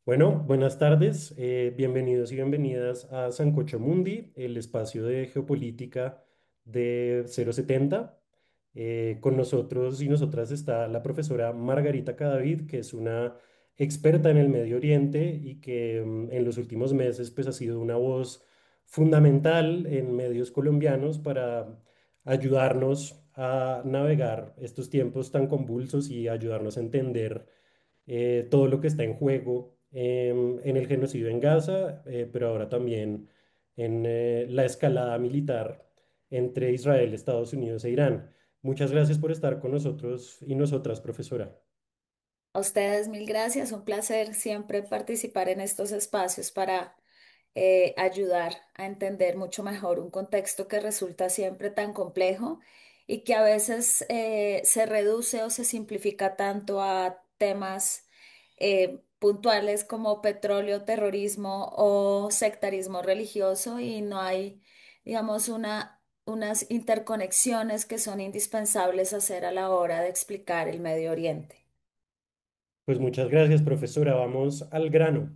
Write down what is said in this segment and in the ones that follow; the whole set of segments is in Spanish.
Bueno, buenas tardes, bienvenidos y bienvenidas a Sancocho Mundi, el espacio de geopolítica de 070. Con nosotros y nosotras está la profesora Margarita Cadavid, que es una experta en el Medio Oriente y que en los últimos meses pues, ha sido una voz fundamental en medios colombianos para ayudarnos a navegar estos tiempos tan convulsos y ayudarnos a entender todo lo que está en juego en el genocidio en Gaza, pero ahora también en la escalada militar entre Israel, Estados Unidos e Irán. Muchas gracias por estar con nosotros y nosotras, profesora. A ustedes mil gracias, un placer siempre participar en estos espacios para ayudar a entender mucho mejor un contexto que resulta siempre tan complejo y que a veces se reduce o se simplifica tanto a temas puntuales como petróleo, terrorismo o sectarismo religioso y no hay, digamos, unas interconexiones que son indispensables hacer a la hora de explicar el Medio Oriente. Pues muchas gracias, profesora. Vamos al grano.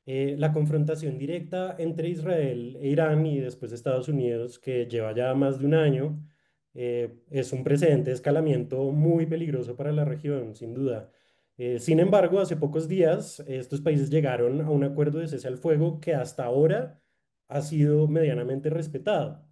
La confrontación directa entre Israel e Irán y después Estados Unidos, que lleva ya más de un año, es un precedente de escalamiento muy peligroso para la región, sin duda. Sin embargo, hace pocos días estos países llegaron a un acuerdo de cese al fuego que hasta ahora ha sido medianamente respetado.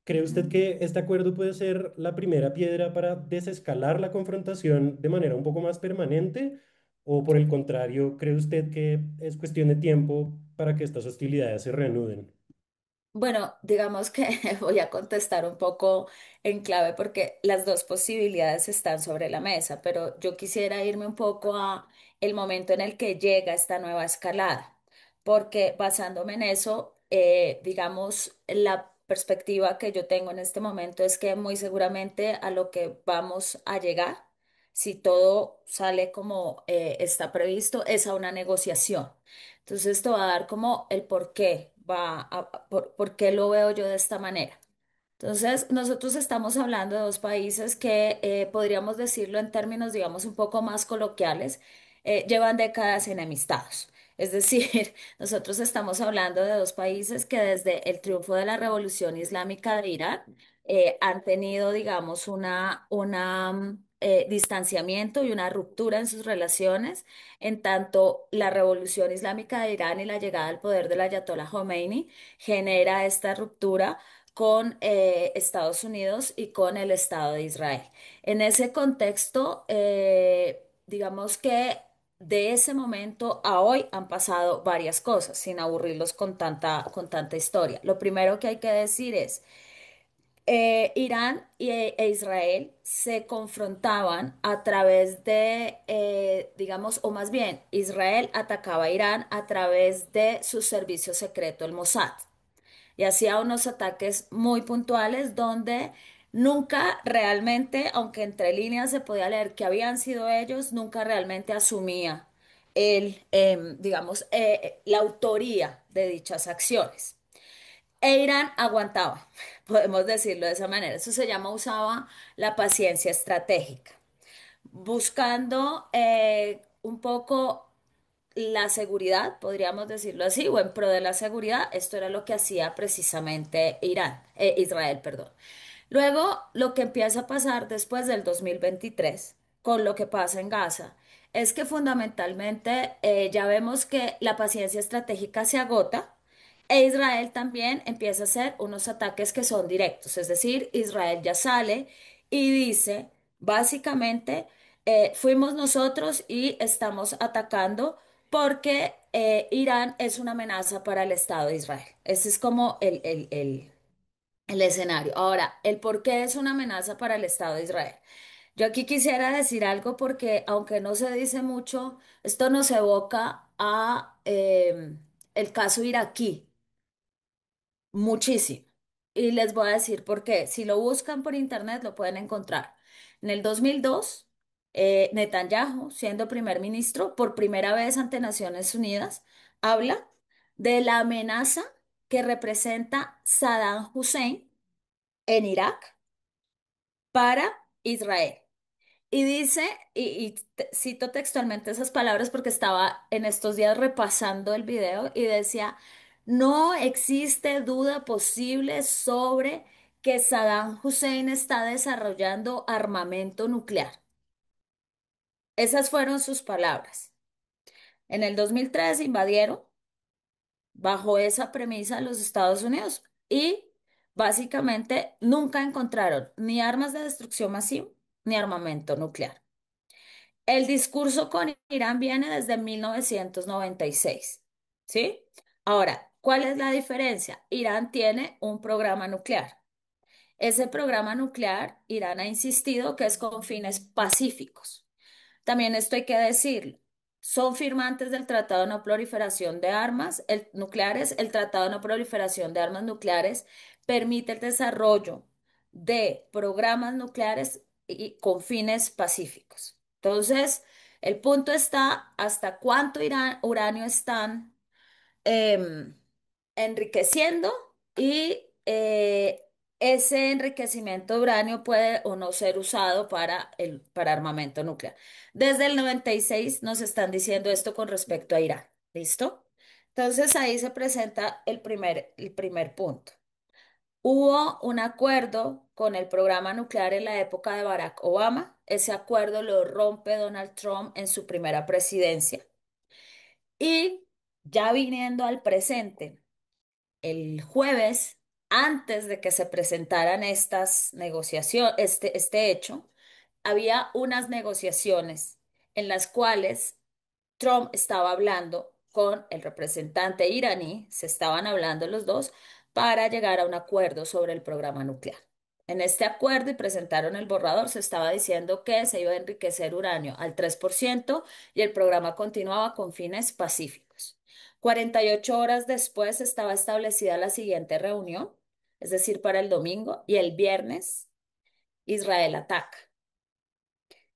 ¿Cree usted Ujú. que este acuerdo puede ser la primera piedra para desescalar la confrontación de manera un poco más permanente? ¿O por el contrario, cree usted que es cuestión de tiempo para que estas hostilidades se reanuden? Bueno, digamos que voy a contestar un poco en clave porque las dos posibilidades están sobre la mesa, pero yo quisiera irme un poco a el momento en el que llega esta nueva escalada, porque basándome en eso, digamos, la perspectiva que yo tengo en este momento es que muy seguramente a lo que vamos a llegar, si todo sale como está previsto, es a una negociación. Entonces te va a dar como el por qué por qué lo veo yo de esta manera. Entonces, nosotros estamos hablando de dos países que podríamos decirlo en términos, digamos, un poco más coloquiales, llevan décadas enemistados. Es decir, nosotros estamos hablando de dos países que desde el triunfo de la Revolución Islámica de Irán han tenido, digamos, una distanciamiento y una ruptura en sus relaciones, en tanto la Revolución Islámica de Irán y la llegada al poder del Ayatollah Khomeini genera esta ruptura con Estados Unidos y con el Estado de Israel. En ese contexto, digamos que de ese momento a hoy han pasado varias cosas, sin aburrirlos con tanta historia. Lo primero que hay que decir es, Irán e Israel se confrontaban a través de, digamos, o más bien, Israel atacaba a Irán a través de su servicio secreto, el Mossad, y hacía unos ataques muy puntuales donde nunca realmente, aunque entre líneas se podía leer que habían sido ellos, nunca realmente asumía digamos, la autoría de dichas acciones. E Irán aguantaba, podemos decirlo de esa manera. Eso se llama, usaba la paciencia estratégica, buscando un poco la seguridad, podríamos decirlo así, o en pro de la seguridad. Esto era lo que hacía precisamente Israel, perdón. Luego, lo que empieza a pasar después del 2023, con lo que pasa en Gaza, es que fundamentalmente ya vemos que la paciencia estratégica se agota e Israel también empieza a hacer unos ataques que son directos. Es decir, Israel ya sale y dice, básicamente, fuimos nosotros y estamos atacando porque Irán es una amenaza para el Estado de Israel. Ese es como el escenario. Ahora, el por qué es una amenaza para el Estado de Israel. Yo aquí quisiera decir algo porque, aunque no se dice mucho, esto nos evoca a el caso iraquí muchísimo. Y les voy a decir por qué. Si lo buscan por internet, lo pueden encontrar. En el 2002, Netanyahu, siendo primer ministro, por primera vez ante Naciones Unidas, habla de la amenaza que representa Saddam Hussein en Irak para Israel. Y dice, cito textualmente esas palabras porque estaba en estos días repasando el video y decía, no existe duda posible sobre que Saddam Hussein está desarrollando armamento nuclear. Esas fueron sus palabras. En el 2003 invadieron bajo esa premisa los Estados Unidos y básicamente nunca encontraron ni armas de destrucción masiva ni armamento nuclear. El discurso con Irán viene desde 1996, ¿sí? Ahora, ¿cuál es la diferencia? Irán tiene un programa nuclear. Ese programa nuclear, Irán ha insistido que es con fines pacíficos. También esto hay que decirlo. Son firmantes del Tratado de No Proliferación de Armas Nucleares. El Tratado de No Proliferación de Armas Nucleares permite el desarrollo de programas nucleares y con fines pacíficos. Entonces, el punto está hasta cuánto uranio están em, enriqueciendo y ese enriquecimiento de uranio puede o no ser usado para armamento nuclear. Desde el 96 nos están diciendo esto con respecto a Irán. ¿Listo? Entonces ahí se presenta el primer punto. Hubo un acuerdo con el programa nuclear en la época de Barack Obama. Ese acuerdo lo rompe Donald Trump en su primera presidencia. Y ya viniendo al presente, el jueves, antes de que se presentaran estas negociaciones, este hecho, había unas negociaciones en las cuales Trump estaba hablando con el representante iraní, se estaban hablando los dos para llegar a un acuerdo sobre el programa nuclear. En este acuerdo, y presentaron el borrador, se estaba diciendo que se iba a enriquecer uranio al 3% y el programa continuaba con fines pacíficos. 48 horas después estaba establecida la siguiente reunión, es decir, para el domingo, y el viernes Israel ataca.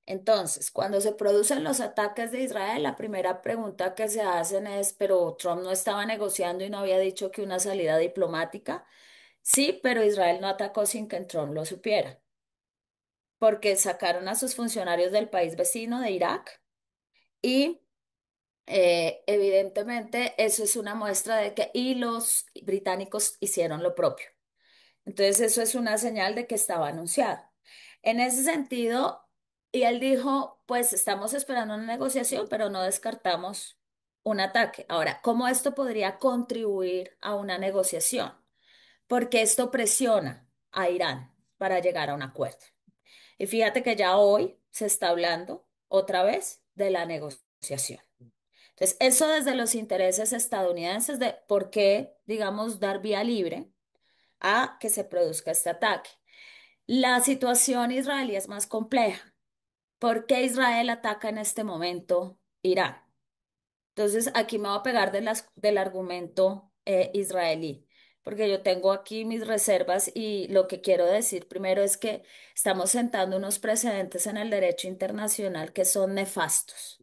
Entonces, cuando se producen los ataques de Israel, la primera pregunta que se hacen es, pero Trump no estaba negociando y no había dicho que una salida diplomática. Sí, pero Israel no atacó sin que Trump lo supiera, porque sacaron a sus funcionarios del país vecino de Irak y evidentemente eso es una muestra de que, y los británicos hicieron lo propio. Entonces eso es una señal de que estaba anunciado. En ese sentido, y él dijo, pues estamos esperando una negociación, pero no descartamos un ataque. Ahora, ¿cómo esto podría contribuir a una negociación? Porque esto presiona a Irán para llegar a un acuerdo. Y fíjate que ya hoy se está hablando otra vez de la negociación. Entonces, eso desde los intereses estadounidenses de por qué, digamos, dar vía libre a que se produzca este ataque. La situación israelí es más compleja. ¿Por qué Israel ataca en este momento Irán? Entonces, aquí me voy a pegar del argumento israelí, porque yo tengo aquí mis reservas y lo que quiero decir primero es que estamos sentando unos precedentes en el derecho internacional que son nefastos.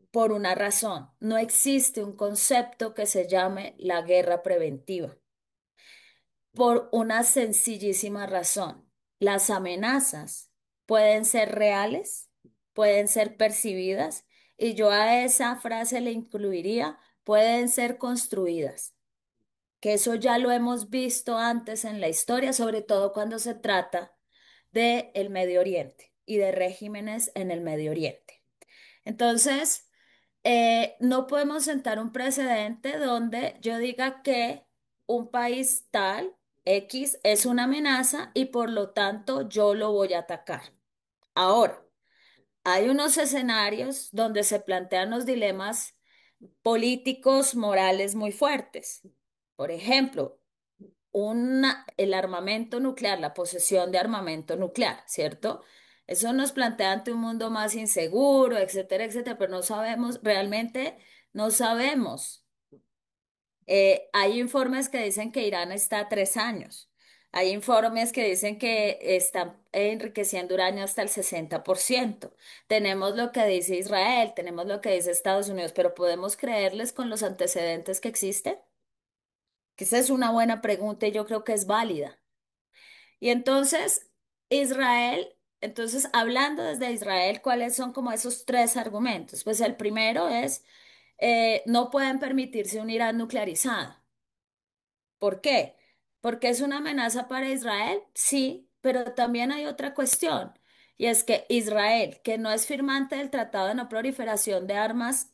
Por una razón, no existe un concepto que se llame la guerra preventiva por una sencillísima razón. Las amenazas pueden ser reales, pueden ser percibidas, y yo a esa frase le incluiría, pueden ser construidas, que eso ya lo hemos visto antes en la historia, sobre todo cuando se trata de el Medio Oriente y de regímenes en el Medio Oriente. Entonces, no podemos sentar un precedente donde yo diga que un país tal, X, es una amenaza y por lo tanto yo lo voy a atacar. Ahora, hay unos escenarios donde se plantean los dilemas políticos, morales muy fuertes. Por ejemplo, el armamento nuclear, la posesión de armamento nuclear, ¿cierto? Eso nos plantea ante un mundo más inseguro, etcétera, etcétera, pero no sabemos, realmente no sabemos. Hay informes que dicen que Irán está a 3 años. Hay informes que dicen que están enriqueciendo uranio hasta el 60%. Tenemos lo que dice Israel, tenemos lo que dice Estados Unidos, pero ¿podemos creerles con los antecedentes que existen? Que esa es una buena pregunta y yo creo que es válida. Y entonces, Israel Entonces, hablando desde Israel, ¿cuáles son como esos tres argumentos? Pues el primero es, no pueden permitirse un Irán nuclearizado. ¿Por qué? ¿Porque es una amenaza para Israel? Sí, pero también hay otra cuestión, y es que Israel, que no es firmante del Tratado de No Proliferación de Armas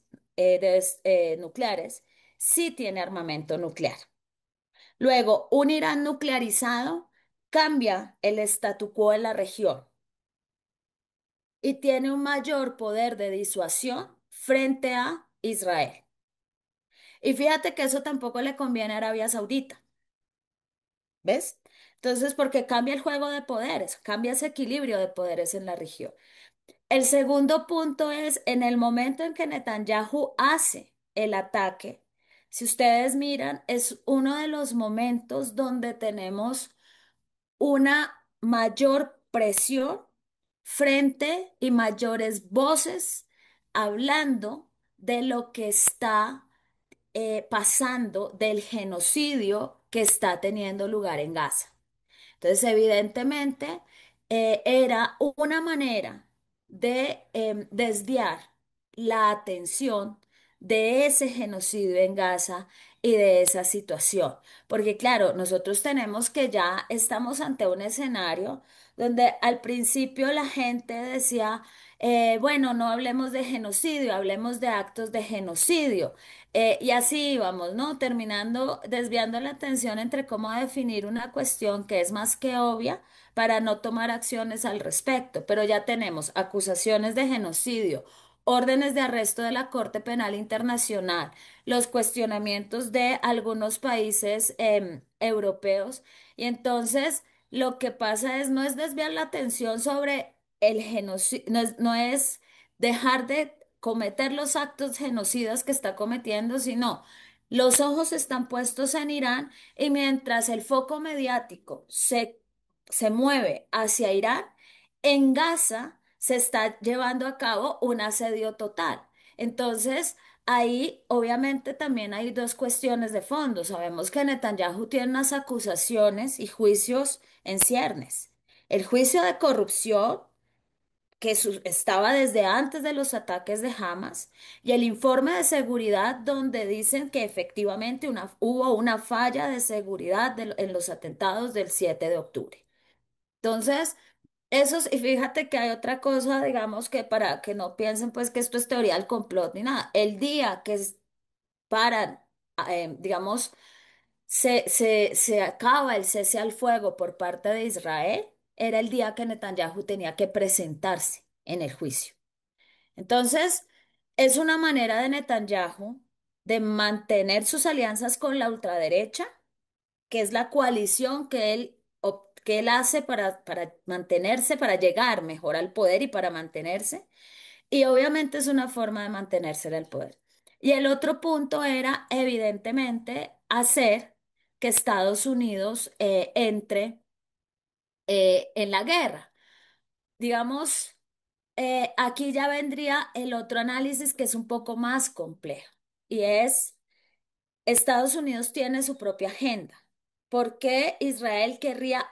nucleares, sí tiene armamento nuclear. Luego, un Irán nuclearizado cambia el statu quo en la región y tiene un mayor poder de disuasión frente a Israel. Y fíjate que eso tampoco le conviene a Arabia Saudita. ¿Ves? Entonces, porque cambia el juego de poderes, cambia ese equilibrio de poderes en la región. El segundo punto es, en el momento en que Netanyahu hace el ataque, si ustedes miran, es uno de los momentos donde tenemos una mayor presión frente y mayores voces hablando de lo que está pasando, del genocidio que está teniendo lugar en Gaza. Entonces, evidentemente, era una manera de desviar la atención de ese genocidio en Gaza y de esa situación. Porque claro, nosotros tenemos que ya estamos ante un escenario donde al principio la gente decía, bueno, no hablemos de genocidio, hablemos de actos de genocidio. Y así íbamos, ¿no? Terminando desviando la atención entre cómo definir una cuestión que es más que obvia para no tomar acciones al respecto. Pero ya tenemos acusaciones de genocidio, órdenes de arresto de la Corte Penal Internacional, los cuestionamientos de algunos países europeos. Y entonces lo que pasa es, no es desviar la atención sobre el genocidio, no es dejar de cometer los actos genocidas que está cometiendo, sino los ojos están puestos en Irán y mientras el foco mediático se mueve hacia Irán, en Gaza se está llevando a cabo un asedio total. Entonces, ahí obviamente también hay dos cuestiones de fondo. Sabemos que Netanyahu tiene unas acusaciones y juicios en ciernes. El juicio de corrupción que estaba desde antes de los ataques de Hamas, y el informe de seguridad donde dicen que efectivamente hubo una falla de seguridad en los atentados del 7 de octubre. Entonces, y fíjate que hay otra cosa, digamos, que para que no piensen pues que esto es teoría del complot ni nada, el día que paran, digamos, se acaba el cese al fuego por parte de Israel, era el día que Netanyahu tenía que presentarse en el juicio. Entonces, es una manera de Netanyahu de mantener sus alianzas con la ultraderecha, que es la coalición que él hace para mantenerse, para llegar mejor al poder y para mantenerse. Y obviamente es una forma de mantenerse en el poder. Y el otro punto era, evidentemente, hacer que Estados Unidos entre en la guerra. Digamos, aquí ya vendría el otro análisis que es un poco más complejo y es, Estados Unidos tiene su propia agenda. ¿Por qué Israel querría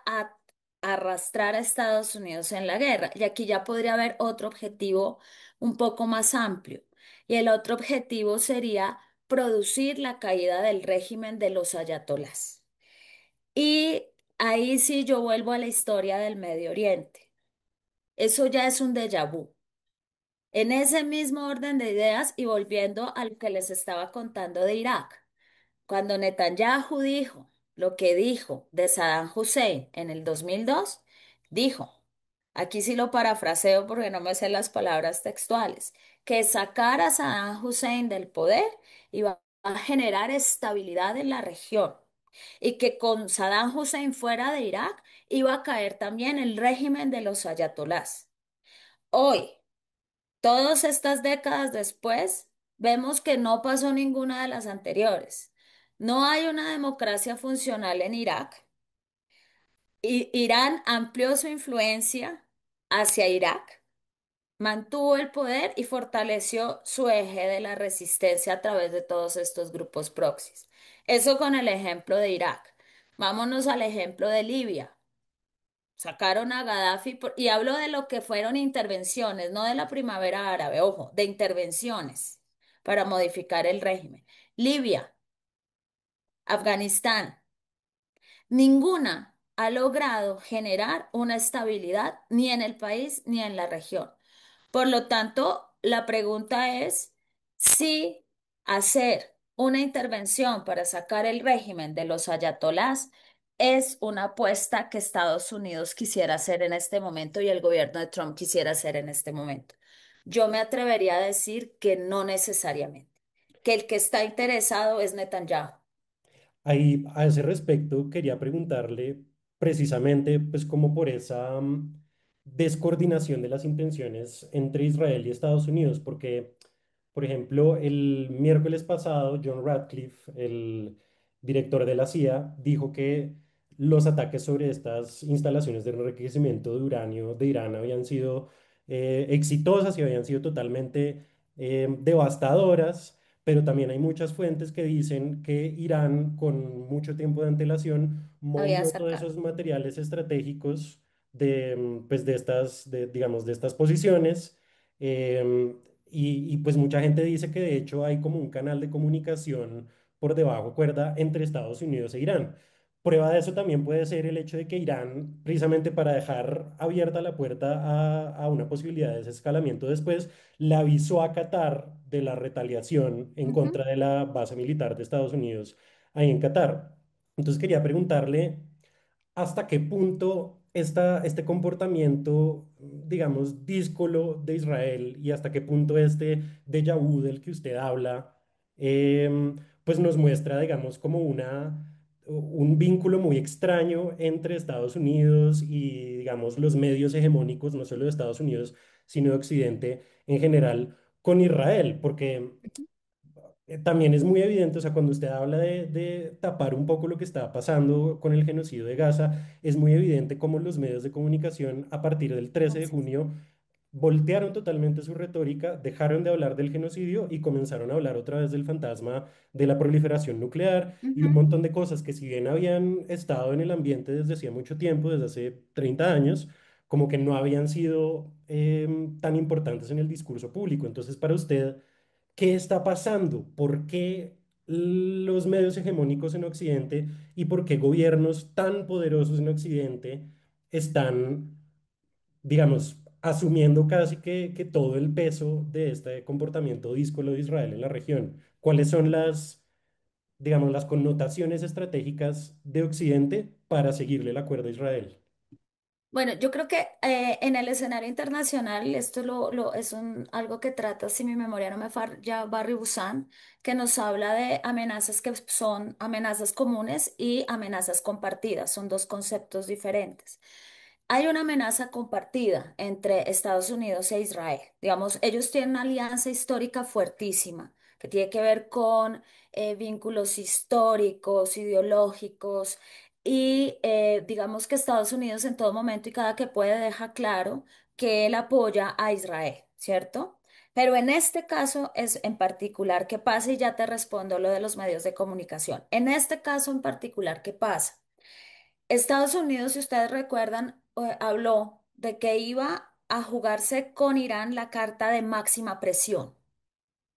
arrastrar a Estados Unidos en la guerra? Y aquí ya podría haber otro objetivo un poco más amplio. Y el otro objetivo sería producir la caída del régimen de los ayatolás. Y ahí sí yo vuelvo a la historia del Medio Oriente. Eso ya es un déjà vu. En ese mismo orden de ideas y volviendo a lo que les estaba contando de Irak, cuando Netanyahu dijo lo que dijo de Saddam Hussein en el 2002, dijo, aquí sí lo parafraseo porque no me sé las palabras textuales, que sacar a Saddam Hussein del poder iba a generar estabilidad en la región y que con Saddam Hussein fuera de Irak iba a caer también el régimen de los ayatolás. Hoy, todas estas décadas después, vemos que no pasó ninguna de las anteriores. No hay una democracia funcional en Irak. Irán amplió su influencia hacia Irak, mantuvo el poder y fortaleció su eje de la resistencia a través de todos estos grupos proxies. Eso con el ejemplo de Irak. Vámonos al ejemplo de Libia. Sacaron a Gaddafi y hablo de lo que fueron intervenciones, no de la primavera árabe, ojo, de intervenciones para modificar el régimen. Libia, Afganistán, ninguna ha logrado generar una estabilidad ni en el país ni en la región. Por lo tanto, la pregunta es si hacer una intervención para sacar el régimen de los ayatolás es una apuesta que Estados Unidos quisiera hacer en este momento y el gobierno de Trump quisiera hacer en este momento. Yo me atrevería a decir que no necesariamente, que el que está interesado es Netanyahu. Ahí, a ese respecto, quería preguntarle precisamente, pues como por esa descoordinación de las intenciones entre Israel y Estados Unidos, porque, por ejemplo, el miércoles pasado, John Ratcliffe, el director de la CIA, dijo que los ataques sobre estas instalaciones de enriquecimiento de uranio de Irán habían sido exitosas y habían sido totalmente devastadoras, pero también hay muchas fuentes que dicen que Irán, con mucho tiempo de antelación, Había movió todos sacado. esos materiales estratégicos de, pues de estas, digamos, de estas posiciones. em, y pues mucha gente dice que de hecho hay como un canal de comunicación por debajo cuerda entre Estados Unidos e Irán. Prueba de eso también puede ser el hecho de que Irán, precisamente para dejar abierta la puerta a una posibilidad de desescalamiento después, le avisó a Qatar de la retaliación en Ujú. contra de la base militar de Estados Unidos ahí en Qatar. Entonces quería preguntarle hasta qué punto este comportamiento, digamos, díscolo de Israel y hasta qué punto este déjà vu del que usted habla, pues nos muestra, digamos, como un vínculo muy extraño entre Estados Unidos y, digamos, los medios hegemónicos, no solo de Estados Unidos, sino de Occidente en general, con Israel, porque también es muy evidente, o sea, cuando usted habla de tapar un poco lo que está pasando con el genocidio de Gaza, es muy evidente cómo los medios de comunicación a partir del 13 de junio voltearon totalmente su retórica, dejaron de hablar del genocidio y comenzaron a hablar otra vez del fantasma de la proliferación nuclear y un Ujú. montón de cosas que si bien habían estado en el ambiente desde hacía mucho tiempo, desde hace 30 años, como que no habían sido tan importantes en el discurso público. Entonces, para usted, ¿qué está pasando? ¿Por qué los medios hegemónicos en Occidente y por qué gobiernos tan poderosos en Occidente están, digamos, asumiendo casi que todo el peso de este comportamiento díscolo de Israel en la región? ¿Cuáles son digamos, las connotaciones estratégicas de Occidente para seguirle la cuerda a Israel? Bueno, yo creo que en el escenario internacional esto es algo que trata, si mi memoria no me falla, Barry Busan, que nos habla de amenazas que son amenazas comunes y amenazas compartidas. Son dos conceptos diferentes. Hay una amenaza compartida entre Estados Unidos e Israel. Digamos, ellos tienen una alianza histórica fuertísima que tiene que ver con vínculos históricos, ideológicos y digamos que Estados Unidos en todo momento y cada que puede deja claro que él apoya a Israel, ¿cierto? Pero en este caso es en particular, ¿qué pasa? Y ya te respondo lo de los medios de comunicación. En este caso en particular, ¿qué pasa? Estados Unidos, si ustedes recuerdan, habló de que iba a jugarse con Irán la carta de máxima presión.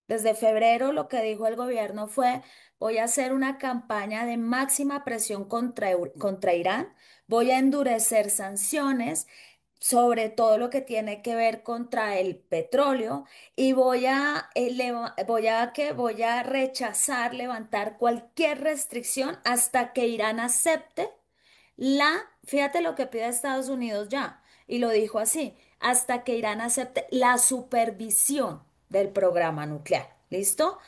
Desde febrero lo que dijo el gobierno fue, voy a hacer una campaña de máxima presión contra Irán, voy a endurecer sanciones sobre todo lo que tiene que ver contra el petróleo y voy a rechazar levantar cualquier restricción hasta que Irán acepte fíjate lo que pide Estados Unidos ya, y lo dijo así, hasta que Irán acepte la supervisión del programa nuclear. ¿Listo?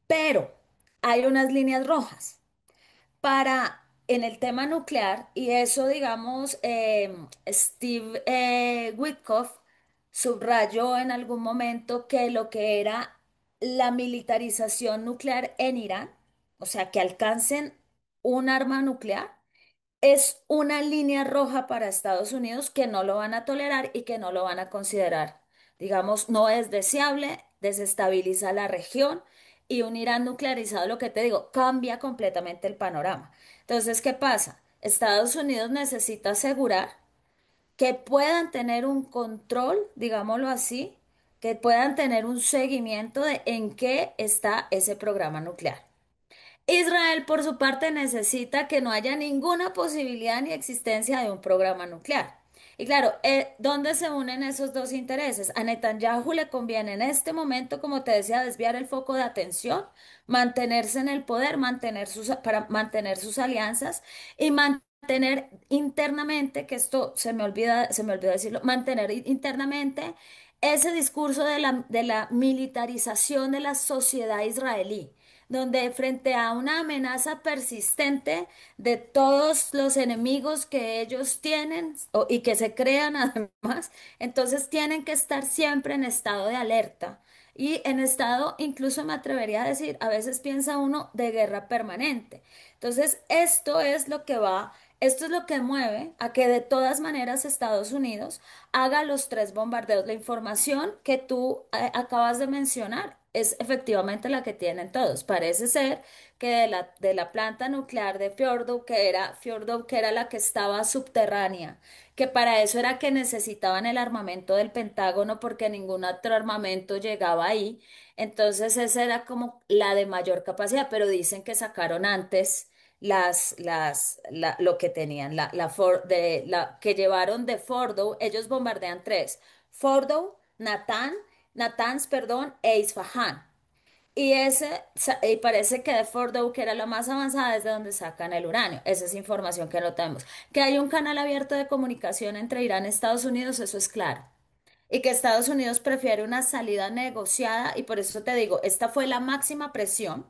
Pero hay unas líneas rojas en el tema nuclear, y eso, digamos, Steve Witkoff subrayó en algún momento que lo que era la militarización nuclear en Irán, o sea, que alcancen un arma nuclear, es una línea roja para Estados Unidos que no lo van a tolerar y que no lo van a considerar. Digamos, no es deseable, desestabiliza la región y un Irán nuclearizado, lo que te digo, cambia completamente el panorama. Entonces, ¿qué pasa? Estados Unidos necesita asegurar. que puedan tener un control, digámoslo así, que puedan tener un seguimiento de en qué está ese programa nuclear. Israel, por su parte, necesita que no haya ninguna posibilidad ni existencia de un programa nuclear. Y claro, ¿dónde se unen esos dos intereses? A Netanyahu le conviene en este momento, como te decía, desviar el foco de atención, mantenerse en el poder, para mantener sus alianzas y mantener internamente, que esto se me olvidó decirlo, mantener internamente ese discurso de la militarización de la sociedad israelí donde frente a una amenaza persistente de todos los enemigos que ellos tienen y que se crean además, entonces tienen que estar siempre en estado de alerta y en estado, incluso me atrevería a decir, a veces piensa uno de guerra permanente. Entonces, esto es lo que mueve a que de todas maneras Estados Unidos haga los tres bombardeos. La información que tú acabas de mencionar es efectivamente la que tienen todos. Parece ser que de la planta nuclear de Fjordov, que era la que estaba subterránea, que para eso era que necesitaban el armamento del Pentágono porque ningún otro armamento llegaba ahí. Entonces esa era como la de mayor capacidad, pero dicen que sacaron antes lo que tenían, que llevaron de Fordow, ellos bombardean tres, Fordow, Natanz, perdón, e Isfahan. Y parece que de Fordow, que era la más avanzada, es de donde sacan el uranio. Esa es información que no tenemos. Que hay un canal abierto de comunicación entre Irán y Estados Unidos, eso es claro. Y que Estados Unidos prefiere una salida negociada, y por eso te digo, esta fue la máxima presión.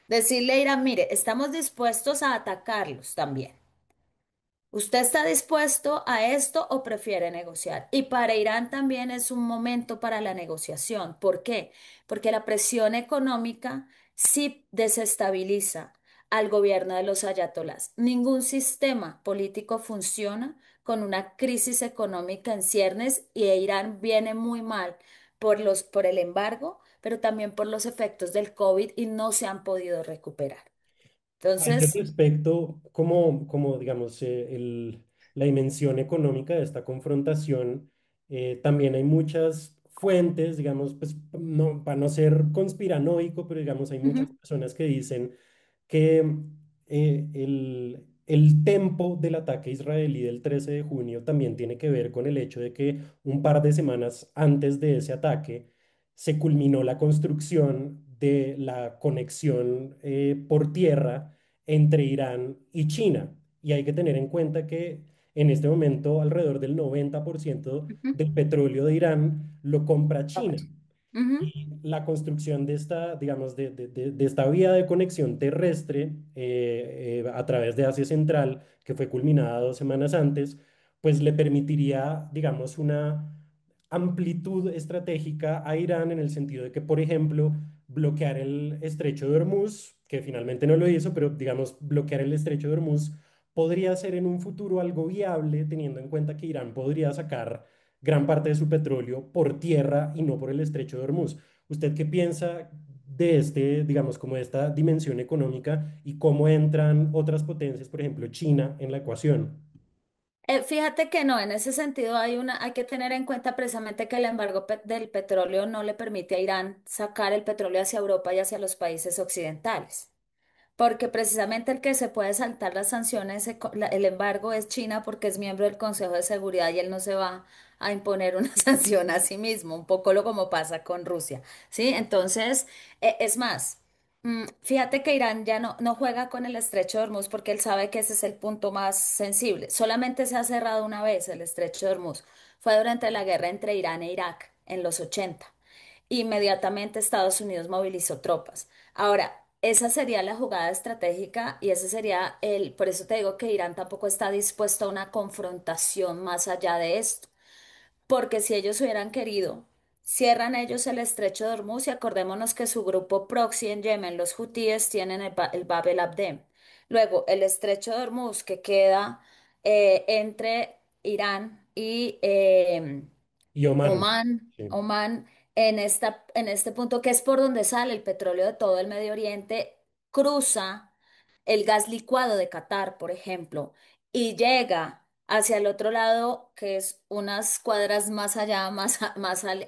Decirle a Irán, mire, estamos dispuestos a atacarlos también. ¿Usted está dispuesto a esto o prefiere negociar? Y para Irán también es un momento para la negociación. ¿Por qué? Porque la presión económica sí desestabiliza al gobierno de los ayatolás. Ningún sistema político funciona con una crisis económica en ciernes y Irán viene muy mal por el embargo, pero también por los efectos del COVID y no se han podido recuperar. A ese Entonces, respecto, como digamos, la dimensión económica de esta confrontación, también hay muchas fuentes, digamos, pues no, para no ser conspiranoico, pero digamos, hay muchas ujú, personas que dicen que el tempo del ataque israelí del 13 de junio también tiene que ver con el hecho de que un par de semanas antes de ese ataque se culminó la construcción de la conexión por tierra entre Irán y China. Y hay que tener en cuenta que en este momento alrededor del 90% ujú, del petróleo de Irán lo compra China. vamos. Ujú. Y la construcción de esta, digamos, de esta vía de conexión terrestre a través de Asia Central, que fue culminada 2 semanas antes, pues le permitiría, digamos, una amplitud estratégica a Irán en el sentido de que, por ejemplo, bloquear el estrecho de Hormuz, que finalmente no lo hizo, pero digamos, bloquear el estrecho de Hormuz podría ser en un futuro algo viable, teniendo en cuenta que Irán podría sacar gran parte de su petróleo por tierra y no por el estrecho de Hormuz. ¿Usted qué piensa de este, digamos, como de esta dimensión económica y cómo entran otras potencias, por ejemplo, China, en la ecuación? Fíjate que no, en ese sentido hay que tener en cuenta precisamente que el embargo del petróleo no le permite a Irán sacar el petróleo hacia Europa y hacia los países occidentales. Porque precisamente el que se puede saltar las sanciones, el embargo es China porque es miembro del Consejo de Seguridad y él no se va a imponer una sanción a sí mismo, un poco lo como pasa con Rusia, ¿sí? Entonces, es más, fíjate que Irán ya no juega con el estrecho de Hormuz porque él sabe que ese es el punto más sensible. Solamente se ha cerrado una vez el estrecho de Hormuz. Fue durante la guerra entre Irán e Irak en los 80. Inmediatamente Estados Unidos movilizó tropas. Ahora, esa sería la jugada estratégica y ese sería por eso te digo que Irán tampoco está dispuesto a una confrontación más allá de esto, porque si ellos hubieran querido, cierran ellos el estrecho de Hormuz y acordémonos que su grupo proxy en Yemen, los hutíes, tienen el Bab el Abdem. Luego, el estrecho de Hormuz que queda entre Irán y Y Oman. Sí. Oman, en este punto que es por donde sale el petróleo de todo el Medio Oriente, cruza el gas licuado de Qatar, por ejemplo, y llega. hacia el otro lado, que es unas cuadras más allá,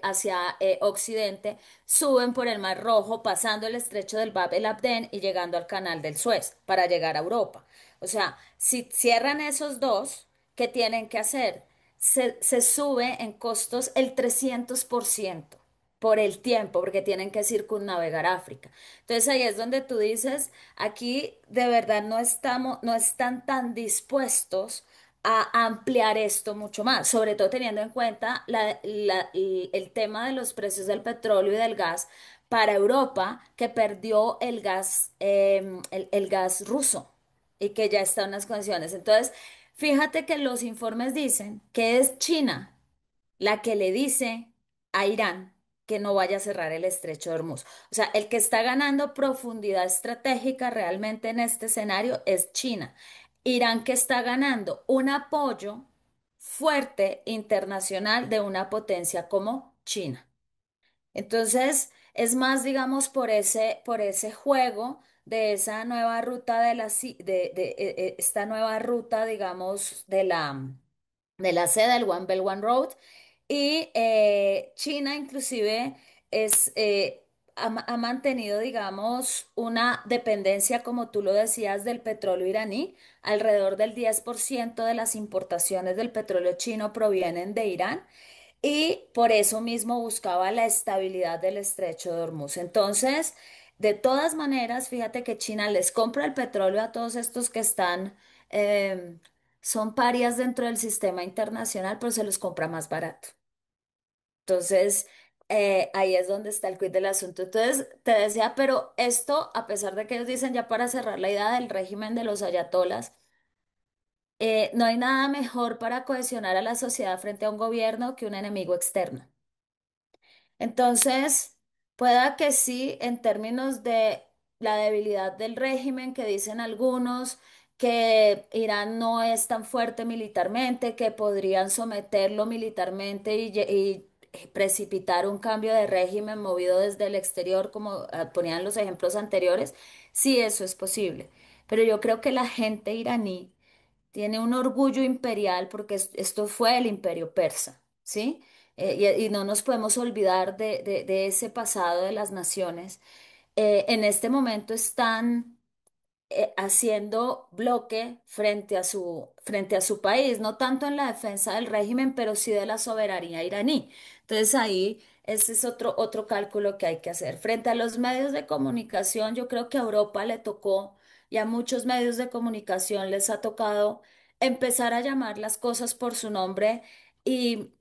hacia occidente, suben por el Mar Rojo, pasando el estrecho del Bab el Abdén y llegando al Canal del Suez para llegar a Europa. O sea, si cierran esos dos, ¿qué tienen que hacer? Se sube en costos el 300% por el tiempo, porque tienen que circunnavegar África. Entonces ahí es donde tú dices, aquí de verdad no están tan dispuestos a ampliar esto mucho más, sobre todo teniendo en cuenta el tema de los precios del petróleo y del gas para Europa, que perdió el gas, el gas ruso y que ya está en unas condiciones. Entonces, fíjate que los informes dicen que es China la que le dice a Irán que no vaya a cerrar el estrecho de Hormuz. O sea, el que está ganando profundidad estratégica realmente en este escenario es China. Irán que está ganando un apoyo fuerte internacional de una potencia como China. Entonces, es más, digamos, por ese juego de esa nueva ruta esta nueva ruta, digamos, de la seda, el One Belt One Road. Y China inclusive ha mantenido, digamos, una dependencia, como tú lo decías, del petróleo iraní. Alrededor del 10% de las importaciones del petróleo chino provienen de Irán y por eso mismo buscaba la estabilidad del estrecho de Hormuz. Entonces, de todas maneras, fíjate que China les compra el petróleo a todos estos que están, eh, son parias dentro del sistema internacional, pero se los compra más barato. Entonces, ahí es donde está el quid del asunto. Entonces, te decía, pero esto, a pesar de que ellos dicen ya para cerrar la idea del régimen de los ayatolas, no hay nada mejor para cohesionar a la sociedad frente a un gobierno que un enemigo externo. Entonces, pueda que sí, en términos de la debilidad del régimen, que dicen algunos que Irán no es tan fuerte militarmente, que podrían someterlo militarmente y precipitar un cambio de régimen movido desde el exterior, como ponían los ejemplos anteriores, sí, eso es posible. Pero yo creo que la gente iraní tiene un orgullo imperial porque esto fue el imperio persa, ¿sí? Y no nos podemos olvidar de ese pasado de las naciones. En este momento están haciendo bloque frente a su país, no tanto en la defensa del régimen, pero sí de la soberanía iraní. Entonces ahí ese es otro cálculo que hay que hacer. Frente a los medios de comunicación, yo creo que a Europa le tocó y a muchos medios de comunicación les ha tocado empezar a llamar las cosas por su nombre y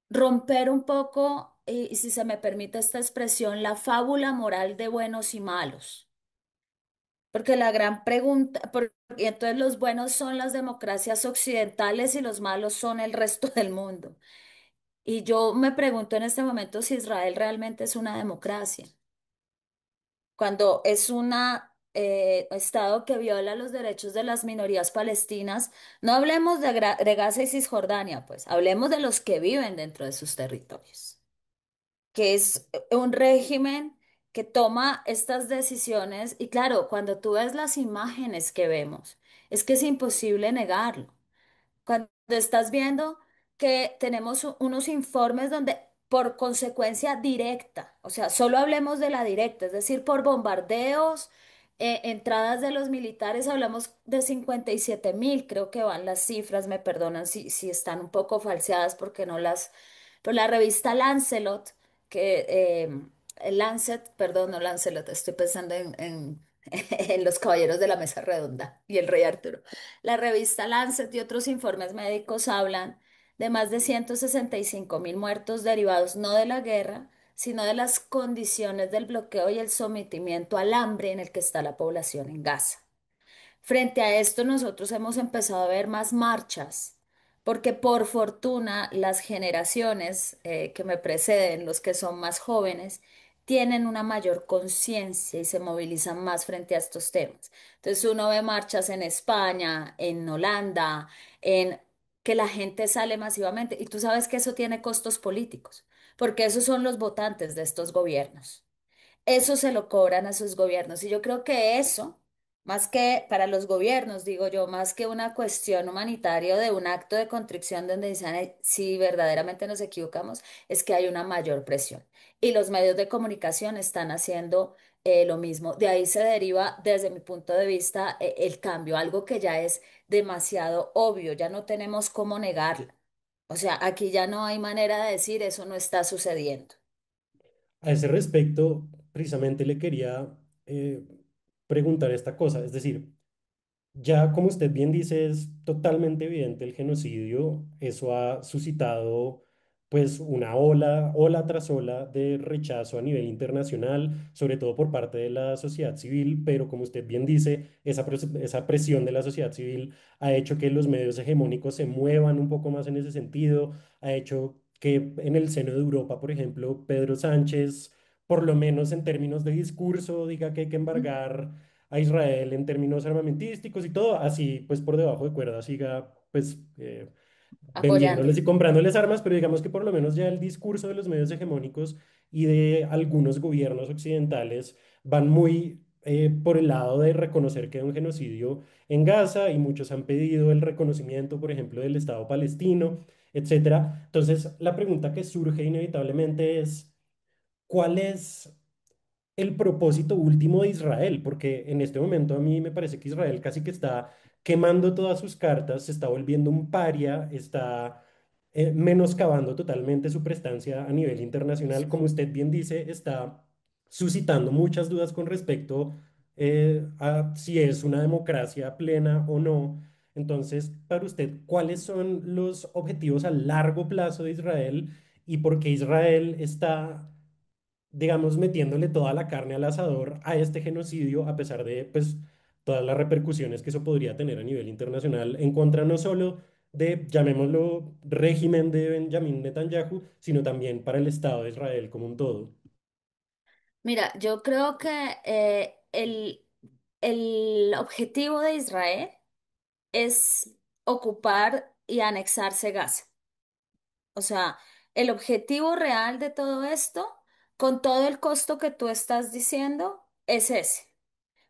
romper un poco, y si se me permite esta expresión, la fábula moral de buenos y malos. Porque la gran pregunta, y entonces los buenos son las democracias occidentales y los malos son el resto del mundo. Y yo me pregunto en este momento si Israel realmente es una democracia, cuando es un estado que viola los derechos de las minorías palestinas. No hablemos de Gaza y Cisjordania, pues hablemos de los que viven dentro de sus territorios, que es un régimen que toma estas decisiones y claro, cuando tú ves las imágenes que vemos, es que es imposible negarlo. Cuando estás viendo que tenemos unos informes donde por consecuencia directa, o sea, solo hablemos de la directa, es decir, por bombardeos, entradas de los militares, hablamos de 57.000, creo que van las cifras, me perdonan si están un poco falseadas porque no las... Pero la revista Lancelot, Lancet, perdón, no Lancelot, estoy pensando en los Caballeros de la Mesa Redonda y el Rey Arturo. La revista Lancet y otros informes médicos hablan de más de 165.000 muertos derivados no de la guerra, sino de las condiciones del bloqueo y el sometimiento al hambre en el que está la población en Gaza. Frente a esto, nosotros hemos empezado a ver más marchas, porque por fortuna las generaciones que me preceden, los que son más jóvenes, tienen una mayor conciencia y se movilizan más frente a estos temas. Entonces uno ve marchas en España, en Holanda, en que la gente sale masivamente y tú sabes que eso tiene costos políticos, porque esos son los votantes de estos gobiernos. Eso se lo cobran a sus gobiernos y yo creo que eso Más que para los gobiernos, digo yo, más que una cuestión humanitaria o de un acto de contrición donde dicen, "Ay, si verdaderamente nos equivocamos, es que hay una mayor presión. Y los medios de comunicación están haciendo lo mismo. De ahí se deriva, desde mi punto de vista, el cambio, algo que ya es demasiado obvio, ya no tenemos cómo negarlo. O sea, aquí ya no hay manera de decir eso no está sucediendo. A ese respecto, precisamente le quería eh, preguntar esta cosa, es decir, ya, como usted bien dice, es totalmente evidente el genocidio. Eso ha suscitado pues una ola tras ola de rechazo a nivel internacional, sobre todo por parte de la sociedad civil, pero como usted bien dice, esa presión de la sociedad civil ha hecho que los medios hegemónicos se muevan un poco más en ese sentido, ha hecho que en el seno de Europa, por ejemplo, Pedro Sánchez, por lo menos en términos de discurso, diga que hay que embargar a Israel en términos armamentísticos y todo, así pues por debajo de cuerda siga pues Apoyando. vendiéndoles y comprándoles armas, pero digamos que por lo menos ya el discurso de los medios hegemónicos y de algunos gobiernos occidentales van muy por el lado de reconocer que hay un genocidio en Gaza y muchos han pedido el reconocimiento, por ejemplo, del Estado palestino, etcétera. Entonces, la pregunta que surge inevitablemente es, ¿cuál es el propósito último de Israel? Porque en este momento a mí me parece que Israel casi que está quemando todas sus cartas, se está volviendo un paria, está menoscabando totalmente su prestancia a nivel internacional. Como usted bien dice, está suscitando muchas dudas con respecto a si es una democracia plena o no. Entonces, para usted, ¿cuáles son los objetivos a largo plazo de Israel y por qué Israel está, digamos, metiéndole toda la carne al asador a este genocidio, a pesar de, pues, todas las repercusiones que eso podría tener a nivel internacional en contra no solo de, llamémoslo, régimen de Benjamín Netanyahu, sino también para el Estado de Israel como un todo? Mira, yo creo que el objetivo de Israel es ocupar y anexarse Gaza. O sea, el objetivo real de todo esto, con todo el costo que tú estás diciendo, es ese.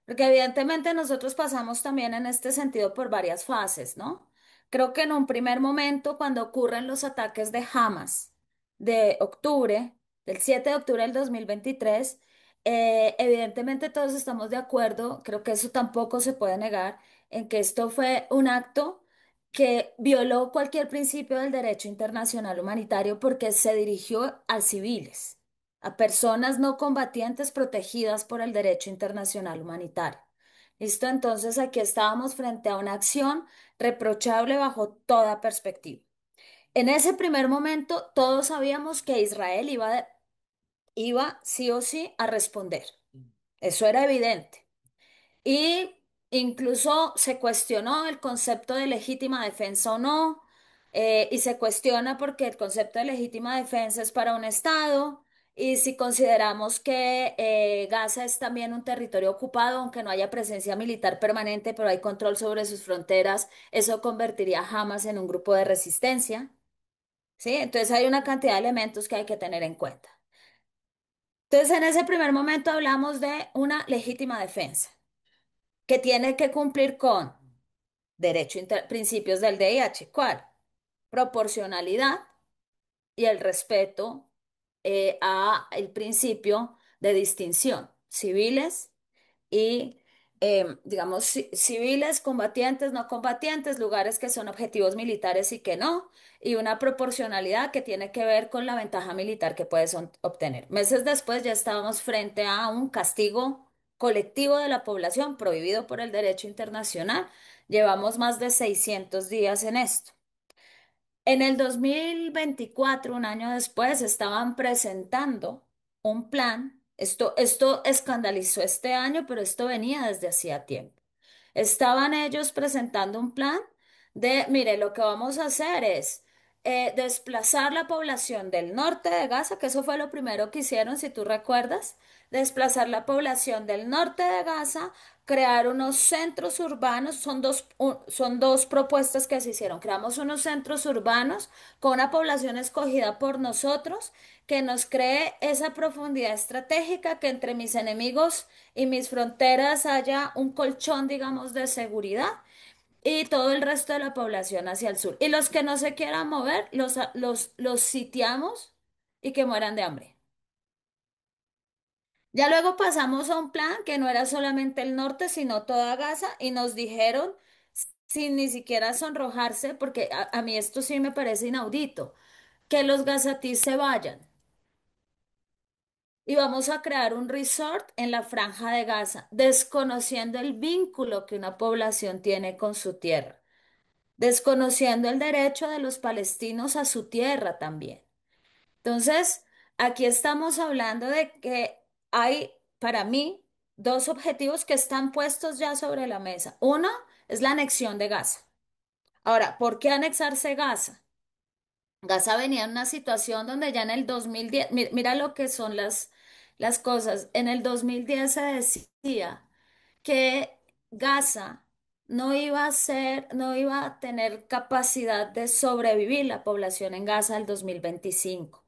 Porque evidentemente nosotros pasamos también en este sentido por varias fases, ¿no? Creo que en un primer momento, cuando ocurren los ataques de Hamas de octubre, del 7 de octubre del 2023, evidentemente todos estamos de acuerdo, creo que eso tampoco se puede negar, en que esto fue un acto que violó cualquier principio del derecho internacional humanitario porque se dirigió a civiles, a personas no combatientes protegidas por el derecho internacional humanitario. ¿Listo? Entonces aquí estábamos frente a una acción reprochable bajo toda perspectiva. En ese primer momento todos sabíamos que Israel iba sí o sí a responder. Eso era evidente. Y incluso se cuestionó el concepto de legítima defensa o no, y se cuestiona porque el concepto de legítima defensa es para un Estado, y si consideramos que Gaza es también un territorio ocupado, aunque no haya presencia militar permanente, pero hay control sobre sus fronteras, eso convertiría a Hamas en un grupo de resistencia, ¿sí? Entonces hay una cantidad de elementos que hay que tener en cuenta. Entonces en ese primer momento hablamos de una legítima defensa que tiene que cumplir con principios del DIH. ¿Cuál? Proporcionalidad y el respeto a el principio de distinción, civiles y, digamos, civiles, combatientes, no combatientes, lugares que son objetivos militares y que no, y una proporcionalidad que tiene que ver con la ventaja militar que puedes obtener. Meses después ya estábamos frente a un castigo colectivo de la población prohibido por el derecho internacional. Llevamos más de 600 días en esto. En el 2024, un año después, estaban presentando un plan. Esto escandalizó este año, pero esto venía desde hacía tiempo. Estaban ellos presentando un plan de, mire, lo que vamos a hacer es, desplazar la población del norte de Gaza, que eso fue lo primero que hicieron, si tú recuerdas, desplazar la población del norte de Gaza, crear unos centros urbanos, son dos propuestas que se hicieron, creamos unos centros urbanos con una población escogida por nosotros, que nos cree esa profundidad estratégica, que entre mis enemigos y mis fronteras haya un colchón, digamos, de seguridad y todo el resto de la población hacia el sur. Y los que no se quieran mover, los sitiamos y que mueran de hambre. Ya luego pasamos a un plan que no era solamente el norte, sino toda Gaza, y nos dijeron, sin ni siquiera sonrojarse, porque a mí esto sí me parece inaudito, que los gazatíes se vayan. Y vamos a crear un resort en la franja de Gaza, desconociendo el vínculo que una población tiene con su tierra, desconociendo el derecho de los palestinos a su tierra también. Entonces, aquí estamos hablando de que hay, para mí, dos objetivos que están puestos ya sobre la mesa. Uno es la anexión de Gaza. Ahora, ¿por qué anexarse Gaza? Gaza venía en una situación donde ya en el 2010, mira lo que son las cosas. En el 2010 se decía que Gaza no iba a tener capacidad de sobrevivir la población en Gaza el 2025,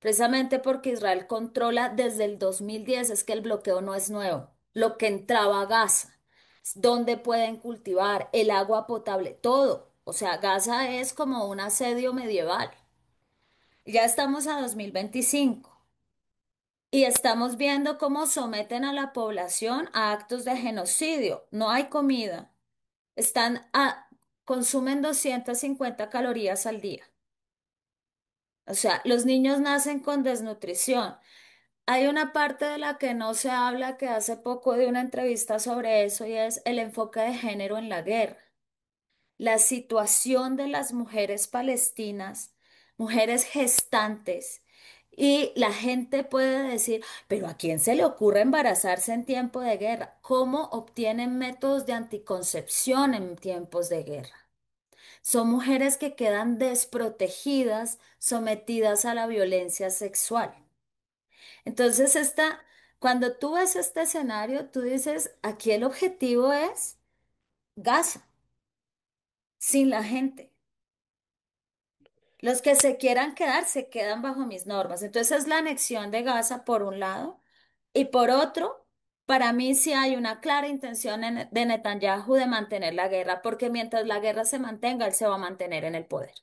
precisamente porque Israel controla desde el 2010, es que el bloqueo no es nuevo, lo que entraba a Gaza, dónde pueden cultivar, el agua potable, todo. O sea, Gaza es como un asedio medieval. Ya estamos a 2025 y estamos viendo cómo someten a la población a actos de genocidio. No hay comida. Están a, consumen 250 calorías al día. O sea, los niños nacen con desnutrición. Hay una parte de la que no se habla, que hace poco de una entrevista sobre eso, y es el enfoque de género en la guerra. La situación de las mujeres palestinas, mujeres gestantes. Y la gente puede decir, pero ¿a quién se le ocurre embarazarse en tiempo de guerra? ¿Cómo obtienen métodos de anticoncepción en tiempos de guerra? Son mujeres que quedan desprotegidas, sometidas a la violencia sexual. Entonces, cuando tú ves este escenario, tú dices, aquí el objetivo es Gaza, sin la gente. Los que se quieran quedar se quedan bajo mis normas. Entonces es la anexión de Gaza por un lado y por otro, para mí sí hay una clara intención de Netanyahu de mantener la guerra, porque mientras la guerra se mantenga, él se va a mantener en el poder.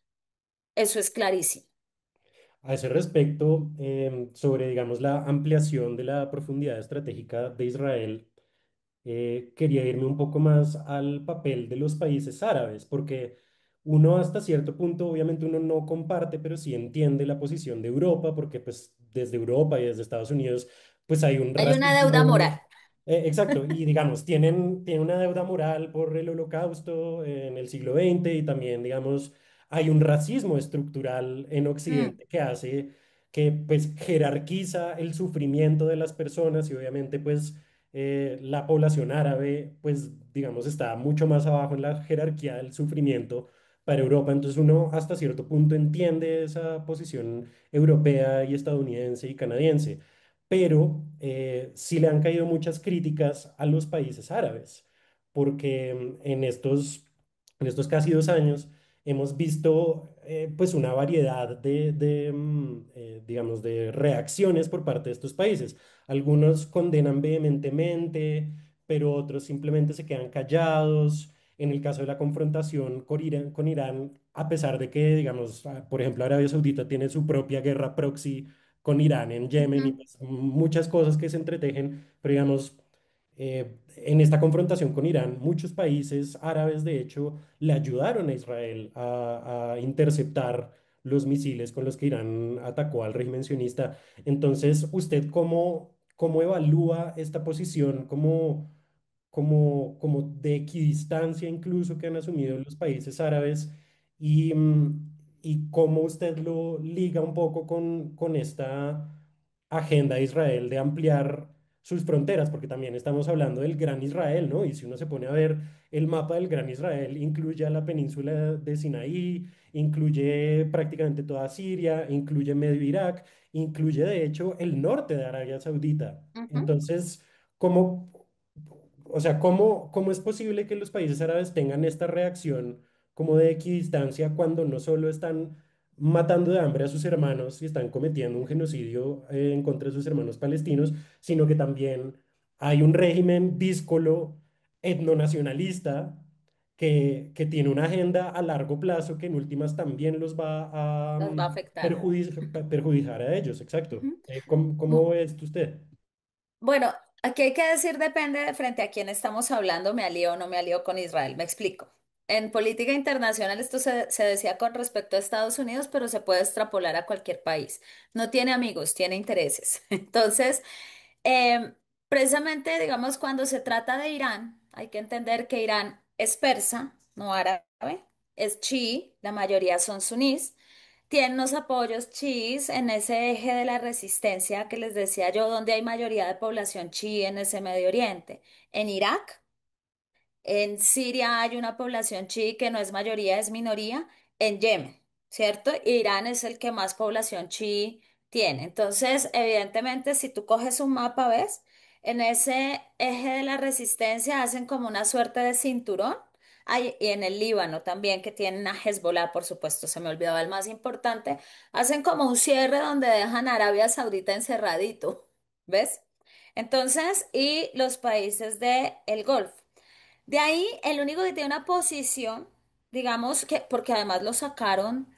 Eso es clarísimo. A ese respecto, sobre, digamos, la ampliación de la profundidad estratégica de Israel, quería irme un poco más al papel de los países árabes, porque uno hasta cierto punto, obviamente uno no comparte, pero sí entiende la posición de Europa, porque pues desde Europa y desde Estados Unidos, pues hay un Hay una deuda racismo. moral. Exacto, y digamos, tienen una deuda moral por el Holocausto en el siglo XX y también, digamos, hay un racismo estructural en Mm, Occidente que hace que pues jerarquiza el sufrimiento de las personas y obviamente pues la población árabe pues digamos está mucho más abajo en la jerarquía del sufrimiento para Europa, entonces uno hasta cierto punto entiende esa posición europea y estadounidense y canadiense, pero sí le han caído muchas críticas a los países árabes, porque en estos casi 2 años hemos visto pues una variedad digamos, de reacciones por parte de estos países. Algunos condenan vehementemente, pero otros simplemente se quedan callados. En el caso de la confrontación con Irán, a pesar de que, digamos, por ejemplo, Arabia Saudita tiene su propia guerra proxy con Irán en Yemen y ujú. pues, muchas cosas que se entretejen, pero digamos, en esta confrontación con Irán, muchos países árabes, de hecho, le ayudaron a Israel a interceptar los misiles con los que Irán atacó al régimen sionista. Entonces, ¿usted cómo evalúa esta posición como de equidistancia incluso que han asumido los países árabes y cómo usted lo liga un poco con esta agenda de Israel de ampliar sus fronteras, porque también estamos hablando del Gran Israel, ¿no? Y si uno se pone a ver el mapa del Gran Israel, incluye a la península de Sinaí, incluye prácticamente toda Siria, incluye medio Irak, incluye de hecho el norte de Arabia Saudita. Ujú. Entonces, ¿cómo, o sea, cómo es posible que los países árabes tengan esta reacción como de equidistancia cuando no solo están matando de hambre a sus hermanos y están cometiendo un genocidio en contra de sus hermanos palestinos, sino que también hay un régimen díscolo etnonacionalista que tiene una agenda a largo plazo que en últimas también los va a Nos va a afectar. perjudicar a ellos, exacto. Ujú. ¿Cómo ve esto usted? Bueno, aquí hay que decir depende de frente a quién estamos hablando, me alío o no me alío con Israel. Me explico. En política internacional esto se decía con respecto a Estados Unidos, pero se puede extrapolar a cualquier país. No tiene amigos, tiene intereses. Entonces, eh, precisamente, digamos, cuando se trata de Irán, hay que entender que Irán es persa, no árabe, es chií, la mayoría son sunís. Tiene unos apoyos chiíes en ese eje de la resistencia que les decía yo, donde hay mayoría de población chií en ese Medio Oriente. En Irak, en Siria hay una población chií que no es mayoría, es minoría. En Yemen, ¿cierto? Irán es el que más población chií tiene. Entonces, evidentemente, si tú coges un mapa, ¿ves? En ese eje de la resistencia hacen como una suerte de cinturón. Y en el Líbano también, que tienen a Hezbollah, por supuesto, se me olvidaba el más importante, hacen como un cierre donde dejan a Arabia Saudita encerradito, ¿ves? Entonces, y los países del Golfo. De ahí, el único que tiene una posición, digamos que, porque además lo sacaron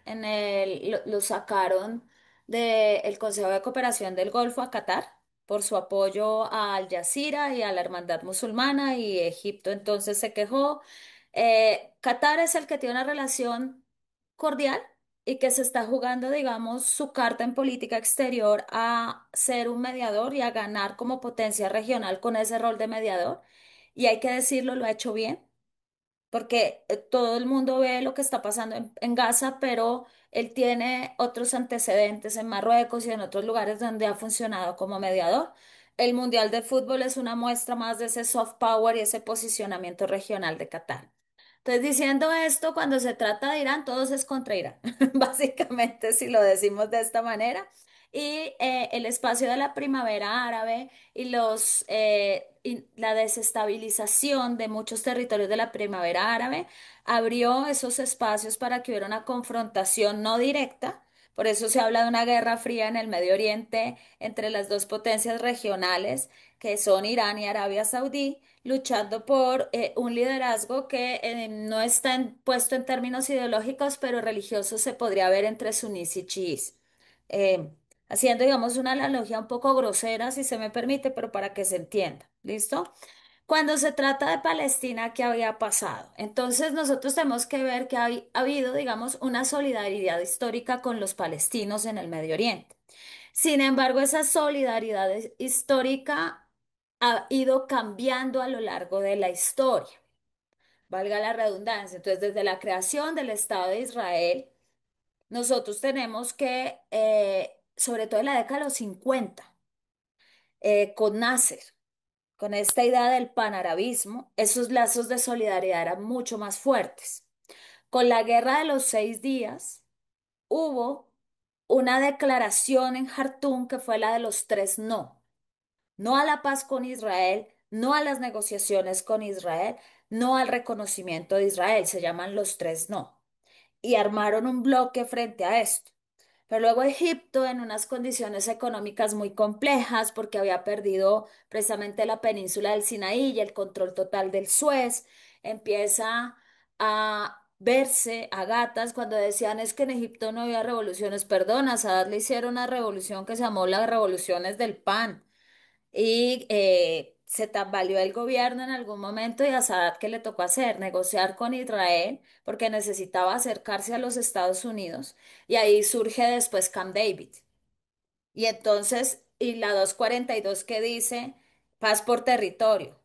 lo sacaron del Consejo de Cooperación del Golfo a Qatar por su apoyo a Al Jazeera y a la Hermandad Musulmana y Egipto entonces se quejó. Qatar es el que tiene una relación cordial y que se está jugando, digamos, su carta en política exterior a ser un mediador y a ganar como potencia regional con ese rol de mediador. Y hay que decirlo, lo ha hecho bien, porque todo el mundo ve lo que está pasando en Gaza, pero él tiene otros antecedentes en Marruecos y en otros lugares donde ha funcionado como mediador. El Mundial de Fútbol es una muestra más de ese soft power y ese posicionamiento regional de Qatar. Entonces, diciendo esto, cuando se trata de Irán, todos es contra Irán, básicamente, si lo decimos de esta manera. Y el espacio de la primavera árabe y y la desestabilización de muchos territorios de la primavera árabe abrió esos espacios para que hubiera una confrontación no directa. Por eso se habla de una guerra fría en el Medio Oriente entre las dos potencias regionales, que son Irán y Arabia Saudí, luchando por un liderazgo que no está puesto en términos ideológicos, pero religiosos se podría ver entre sunís y chiís. Eh, Haciendo, digamos, una analogía un poco grosera, si se me permite, pero para que se entienda. ¿Listo? Cuando se trata de Palestina, ¿qué había pasado? Entonces, nosotros tenemos que ver que ha habido, digamos, una solidaridad histórica con los palestinos en el Medio Oriente. Sin embargo, esa solidaridad histórica ha ido cambiando a lo largo de la historia, valga la redundancia. Entonces, desde la creación del Estado de Israel, nosotros tenemos que, sobre todo en la década de los 50, con Nasser, con esta idea del panarabismo, esos lazos de solidaridad eran mucho más fuertes. Con la Guerra de los 6 días, hubo una declaración en Jartum que fue la de los tres no. No a la paz con Israel, no a las negociaciones con Israel, no al reconocimiento de Israel. Se llaman los tres no. Y armaron un bloque frente a esto. Pero luego Egipto, en unas condiciones económicas muy complejas, porque había perdido precisamente la península del Sinaí y el control total del Suez, empieza a verse a gatas cuando decían es que en Egipto no había revoluciones. Perdón, a Sadat le hicieron una revolución que se llamó las revoluciones del pan y se tambaleó el gobierno en algún momento y a Sadat, ¿qué le tocó hacer? Negociar con Israel porque necesitaba acercarse a los Estados Unidos y ahí surge después Camp David. Y entonces, y la 242 que dice paz por territorio.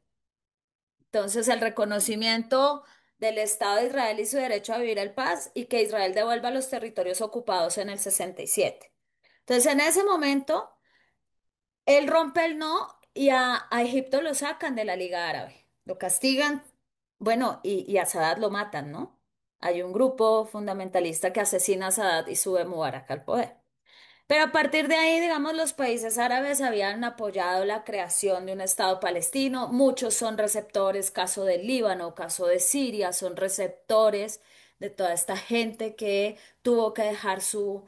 Entonces, el reconocimiento del Estado de Israel y su derecho a vivir en paz y que Israel devuelva los territorios ocupados en el 67. Entonces, en ese momento... Él rompe el no y a Egipto lo sacan de la Liga Árabe, lo castigan, bueno, y a Sadat lo matan, ¿no? Hay un grupo fundamentalista que asesina a Sadat y sube Mubarak al poder. Pero a partir de ahí, digamos, los países árabes habían apoyado la creación de un Estado palestino. Muchos son receptores, caso del Líbano, caso de Siria, son receptores de toda esta gente que tuvo que dejar su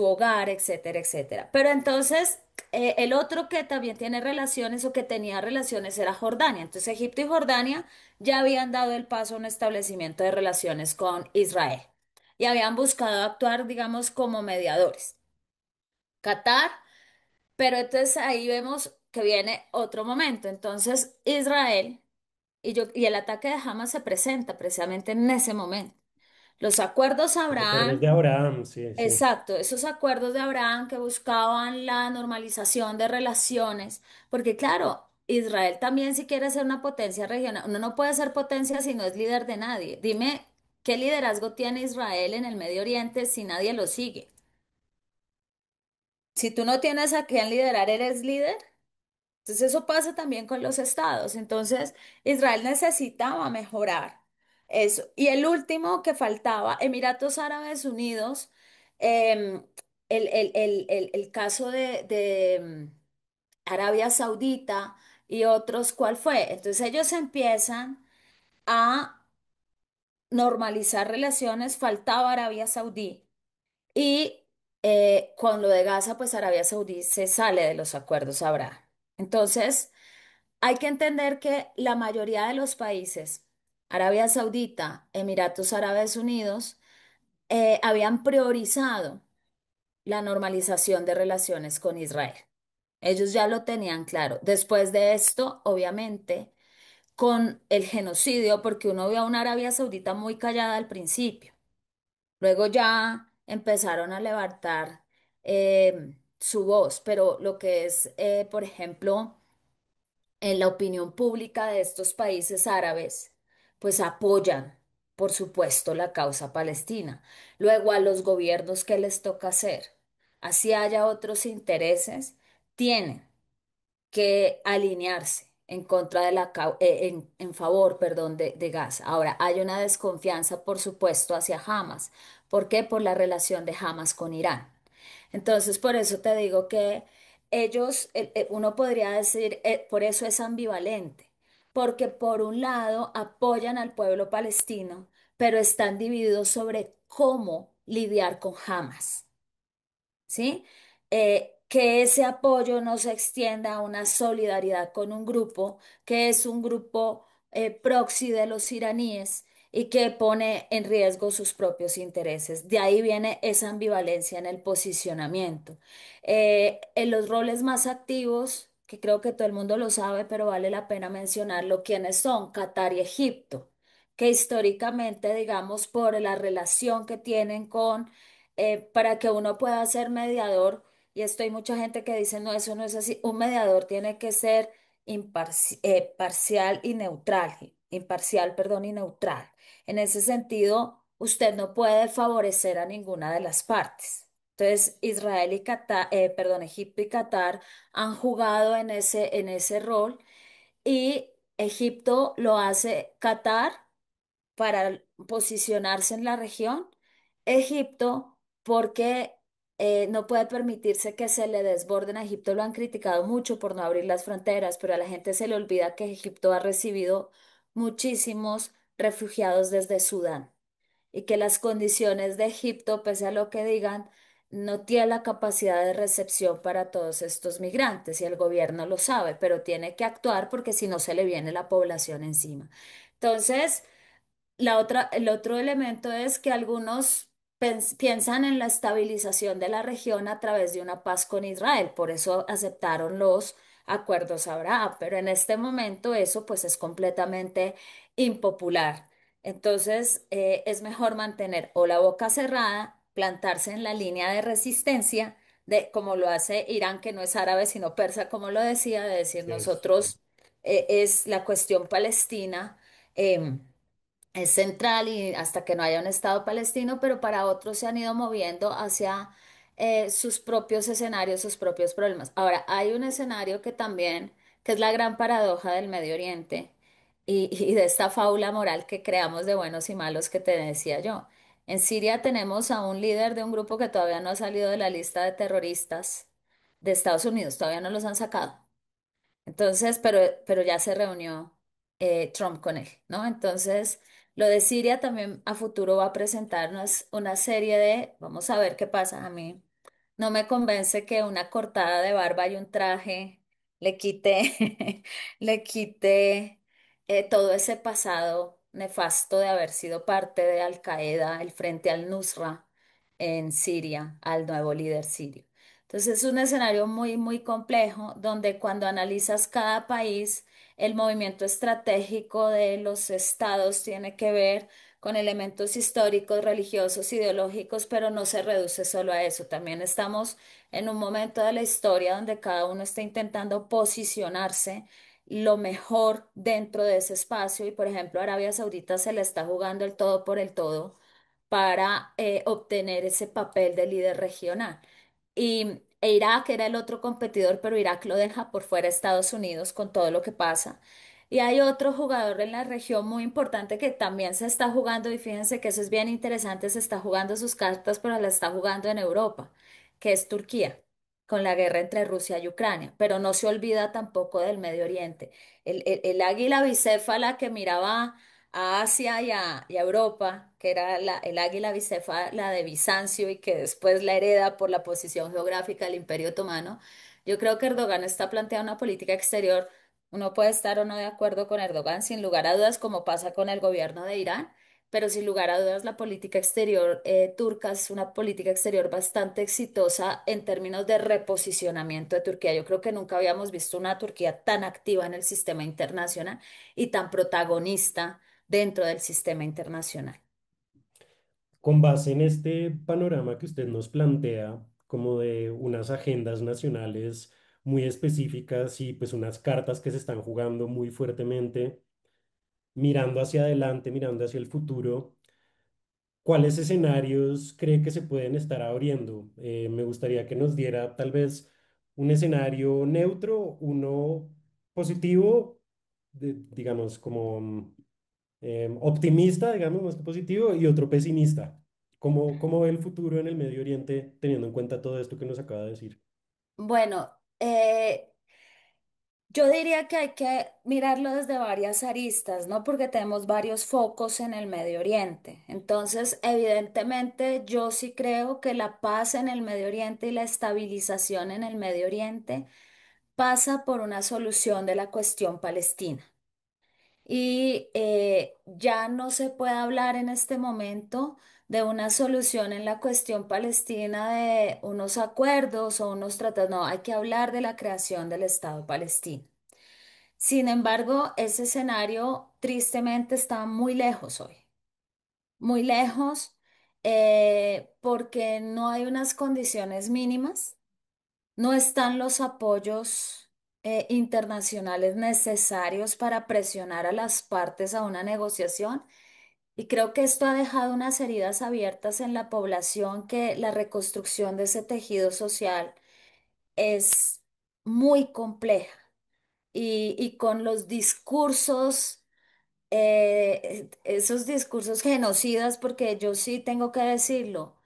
hogar, etcétera, etcétera. Pero entonces, el otro que también tiene relaciones o que tenía relaciones era Jordania. Entonces, Egipto y Jordania ya habían dado el paso a un establecimiento de relaciones con Israel y habían buscado actuar, digamos, como mediadores. Qatar, pero entonces ahí vemos que viene otro momento. Entonces Israel y el ataque de Hamas se presenta precisamente en ese momento. Los acuerdos Los acuerdos de Abraham, Abraham, sí, sí. exacto, esos acuerdos de Abraham que buscaban la normalización de relaciones, porque claro, Israel también si quiere ser una potencia regional, uno no puede ser potencia si no es líder de nadie. Dime, ¿qué liderazgo tiene Israel en el Medio Oriente si nadie lo sigue? Si tú no tienes a quién liderar, ¿eres líder? Entonces eso pasa también con los estados. Entonces Israel necesitaba mejorar eso. Y el último que faltaba, Emiratos Árabes Unidos, em, el caso de Arabia Saudita y otros, ¿cuál fue? Entonces ellos empiezan a normalizar relaciones, faltaba Arabia Saudí y con lo de Gaza, pues Arabia Saudí se sale de los acuerdos Abraham. Entonces, hay que entender que la mayoría de los países, Arabia Saudita, Emiratos Árabes Unidos, habían priorizado la normalización de relaciones con Israel. Ellos ya lo tenían claro. Después de esto, obviamente, con el genocidio, porque uno vio a una Arabia Saudita muy callada al principio. Luego ya empezaron a levantar su voz, pero lo que es, por ejemplo, en la opinión pública de estos países árabes, pues apoyan, por supuesto, la causa palestina. Luego a los gobiernos, ¿qué les toca hacer? Así haya otros intereses, tienen que alinearse en contra de en favor, perdón, de Gaza. Ahora, hay una desconfianza, por supuesto, hacia Hamas. ¿Por qué? Por la relación de Hamas con Irán. Entonces, por eso te digo que ellos, uno podría decir, por eso es ambivalente, porque por un lado apoyan al pueblo palestino, pero están divididos sobre cómo lidiar con Hamas. ¿Sí? Que ese apoyo no se extienda a una solidaridad con un grupo que es un grupo proxy de los iraníes y que pone en riesgo sus propios intereses. De ahí viene esa ambivalencia en el posicionamiento. En los roles más activos, que creo que todo el mundo lo sabe, pero vale la pena mencionarlo, ¿quiénes son? Qatar y Egipto, que históricamente, digamos, por la relación que tienen con para que uno pueda ser mediador, y esto hay mucha gente que dice, no, eso no es así, un mediador tiene que ser parcial y neutral, imparcial, perdón, y neutral. En ese sentido, usted no puede favorecer a ninguna de las partes. Entonces, Israel y Qatar, perdón, Egipto y Qatar han jugado en ese rol y Egipto lo hace Qatar para posicionarse en la región, Egipto, porque no puede permitirse que se le desborden a Egipto. Lo han criticado mucho por no abrir las fronteras, pero a la gente se le olvida que Egipto ha recibido muchísimos refugiados desde Sudán y que las condiciones de Egipto, pese a lo que digan, no tiene la capacidad de recepción para todos estos migrantes y el gobierno lo sabe, pero tiene que actuar porque si no se le viene la población encima. Entonces, el otro elemento es que algunos piensan en la estabilización de la región a través de una paz con Israel, por eso aceptaron los acuerdos Abraham, pero en este momento eso pues es completamente impopular. Entonces es mejor mantener o la boca cerrada, plantarse en la línea de resistencia, de como lo hace Irán, que no es árabe sino persa, como lo decía, de decir Sí, sí, sí. nosotros es la cuestión palestina. em, es central y hasta que no haya un Estado palestino, pero para otros se han ido moviendo hacia sus propios escenarios, sus propios problemas. Ahora, hay un escenario que también que es la gran paradoja del Medio Oriente y de esta fábula moral que creamos de buenos y malos que te decía yo. En Siria tenemos a un líder de un grupo que todavía no ha salido de la lista de terroristas de Estados Unidos, todavía no los han sacado. Entonces, pero ya se reunió Trump con él, ¿no? Entonces, lo de Siria también a futuro va a presentarnos una serie de, vamos a ver qué pasa. A mí no me convence que una cortada de barba y un traje le quite, le quite todo ese pasado nefasto de haber sido parte de Al Qaeda, el Frente al-Nusra en Siria, al nuevo líder sirio. Entonces es un escenario muy, muy complejo donde cuando analizas cada país, el movimiento estratégico de los estados tiene que ver con elementos históricos, religiosos, ideológicos, pero no se reduce solo a eso. También estamos en un momento de la historia donde cada uno está intentando posicionarse lo mejor dentro de ese espacio y, por ejemplo, Arabia Saudita se le está jugando el todo por el todo para obtener ese papel de líder regional. E Irak era el otro competidor, pero Irak lo deja por fuera Estados Unidos con todo lo que pasa. Y hay otro jugador en la región muy importante que también se está jugando, y fíjense que eso es bien interesante, se está jugando sus cartas, pero la está jugando en Europa, que es Turquía, con la guerra entre Rusia y Ucrania, pero no se olvida tampoco del Medio Oriente. El águila bicéfala que miraba a Asia y a Europa, que era el águila bicéfala de Bizancio y que después la hereda por la posición geográfica del Imperio Otomano. Yo creo que Erdogan está planteando una política exterior. Uno puede estar o no de acuerdo con Erdogan, sin lugar a dudas, como pasa con el gobierno de Irán, pero sin lugar a dudas la política exterior turca es una política exterior bastante exitosa en términos de reposicionamiento de Turquía. Yo creo que nunca habíamos visto una Turquía tan activa en el sistema internacional y tan protagonista dentro del sistema internacional. Con base en este panorama que usted nos plantea, como de unas agendas nacionales muy específicas y pues unas cartas que se están jugando muy fuertemente, mirando hacia adelante, mirando hacia el futuro, ¿cuáles escenarios cree que se pueden estar abriendo? Me gustaría que nos diera tal vez un escenario neutro, uno positivo, digamos, como optimista, digamos, más que positivo, y otro pesimista. ¿Cómo ve el futuro en el Medio Oriente teniendo en cuenta todo esto que nos acaba de decir? Bueno, yo diría que hay que mirarlo desde varias aristas, ¿no? Porque tenemos varios focos en el Medio Oriente. Entonces, evidentemente, yo sí creo que la paz en el Medio Oriente y la estabilización en el Medio Oriente pasa por una solución de la cuestión palestina. Y ya no se puede hablar en este momento de una solución en la cuestión palestina de unos acuerdos o unos tratados. No, hay que hablar de la creación del Estado palestino. Sin embargo, ese escenario tristemente está muy lejos hoy, muy lejos porque no hay unas condiciones mínimas, no están los apoyos internacionales necesarios para presionar a las partes a una negociación. Y creo que esto ha dejado unas heridas abiertas en la población que la reconstrucción de ese tejido social es muy compleja. Y con los discursos, esos discursos genocidas, porque yo sí tengo que decirlo,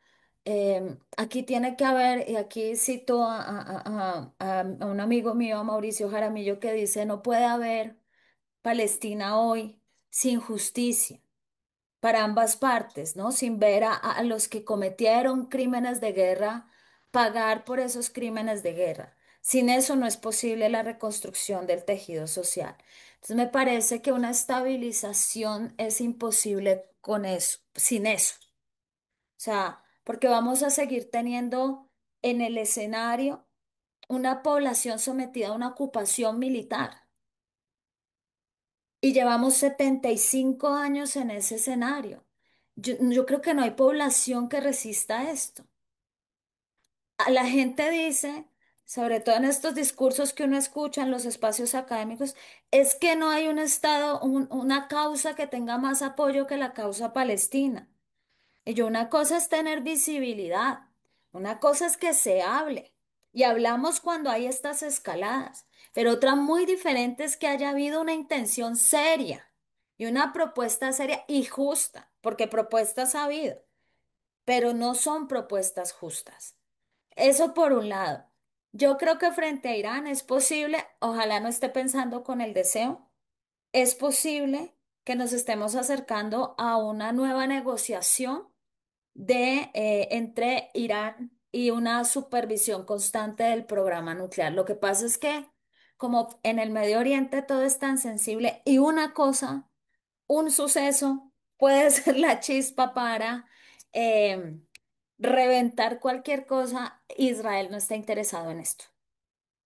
aquí tiene que haber, y aquí cito a un amigo mío, a Mauricio Jaramillo, que dice, no puede haber Palestina hoy sin justicia para ambas partes, ¿no? Sin ver a los que cometieron crímenes de guerra pagar por esos crímenes de guerra. Sin eso no es posible la reconstrucción del tejido social. Entonces me parece que una estabilización es imposible con eso, sin eso. O sea, porque vamos a seguir teniendo en el escenario una población sometida a una ocupación militar. Y llevamos 75 años en ese escenario. Yo creo que no hay población que resista esto. La gente dice, sobre todo en estos discursos que uno escucha en los espacios académicos, es que no hay un estado, una causa que tenga más apoyo que la causa palestina. Y yo, una cosa es tener visibilidad, una cosa es que se hable. Y hablamos cuando hay estas escaladas. Pero otra muy diferente es que haya habido una intención seria y una propuesta seria y justa, porque propuestas ha habido, pero no son propuestas justas. Eso por un lado. Yo creo que frente a Irán es posible, ojalá no esté pensando con el deseo, es posible que nos estemos acercando a una nueva negociación entre Irán y una supervisión constante del programa nuclear. Lo que pasa es que como en el Medio Oriente todo es tan sensible y una cosa, un suceso puede ser la chispa para eh, reventar cualquier cosa, Israel no está interesado en esto.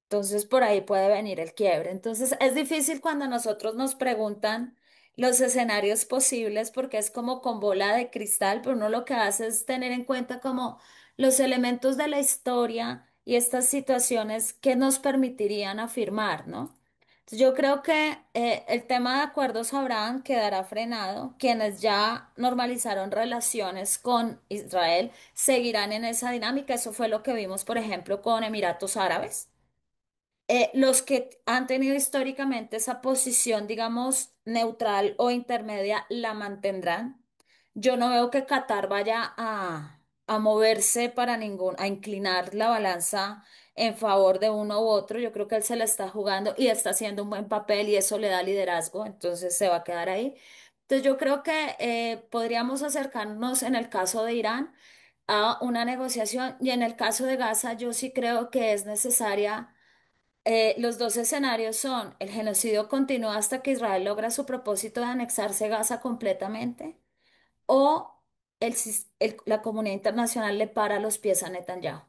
Entonces por ahí puede venir el quiebre. Entonces es difícil cuando nosotros nos preguntan los escenarios posibles porque es como con bola de cristal, pero uno lo que hace es tener en cuenta como los elementos de la historia y estas situaciones que nos permitirían afirmar, ¿no? Entonces, yo creo que el tema de acuerdos Abraham quedará frenado. Quienes ya normalizaron relaciones con Israel seguirán en esa dinámica. Eso fue lo que vimos, por ejemplo, con Emiratos Árabes. Los que han tenido históricamente esa posición, digamos, neutral o intermedia, la mantendrán. Yo no veo que Qatar vaya a moverse para a inclinar la balanza en favor de uno u otro. Yo creo que él se la está jugando y está haciendo un buen papel y eso le da liderazgo, entonces se va a quedar ahí. Entonces yo creo que podríamos acercarnos en el caso de Irán a una negociación y en el caso de Gaza yo sí creo que es necesaria los dos escenarios son el genocidio continúa hasta que Israel logra su propósito de anexarse Gaza completamente o la comunidad internacional le para los pies a Netanyahu.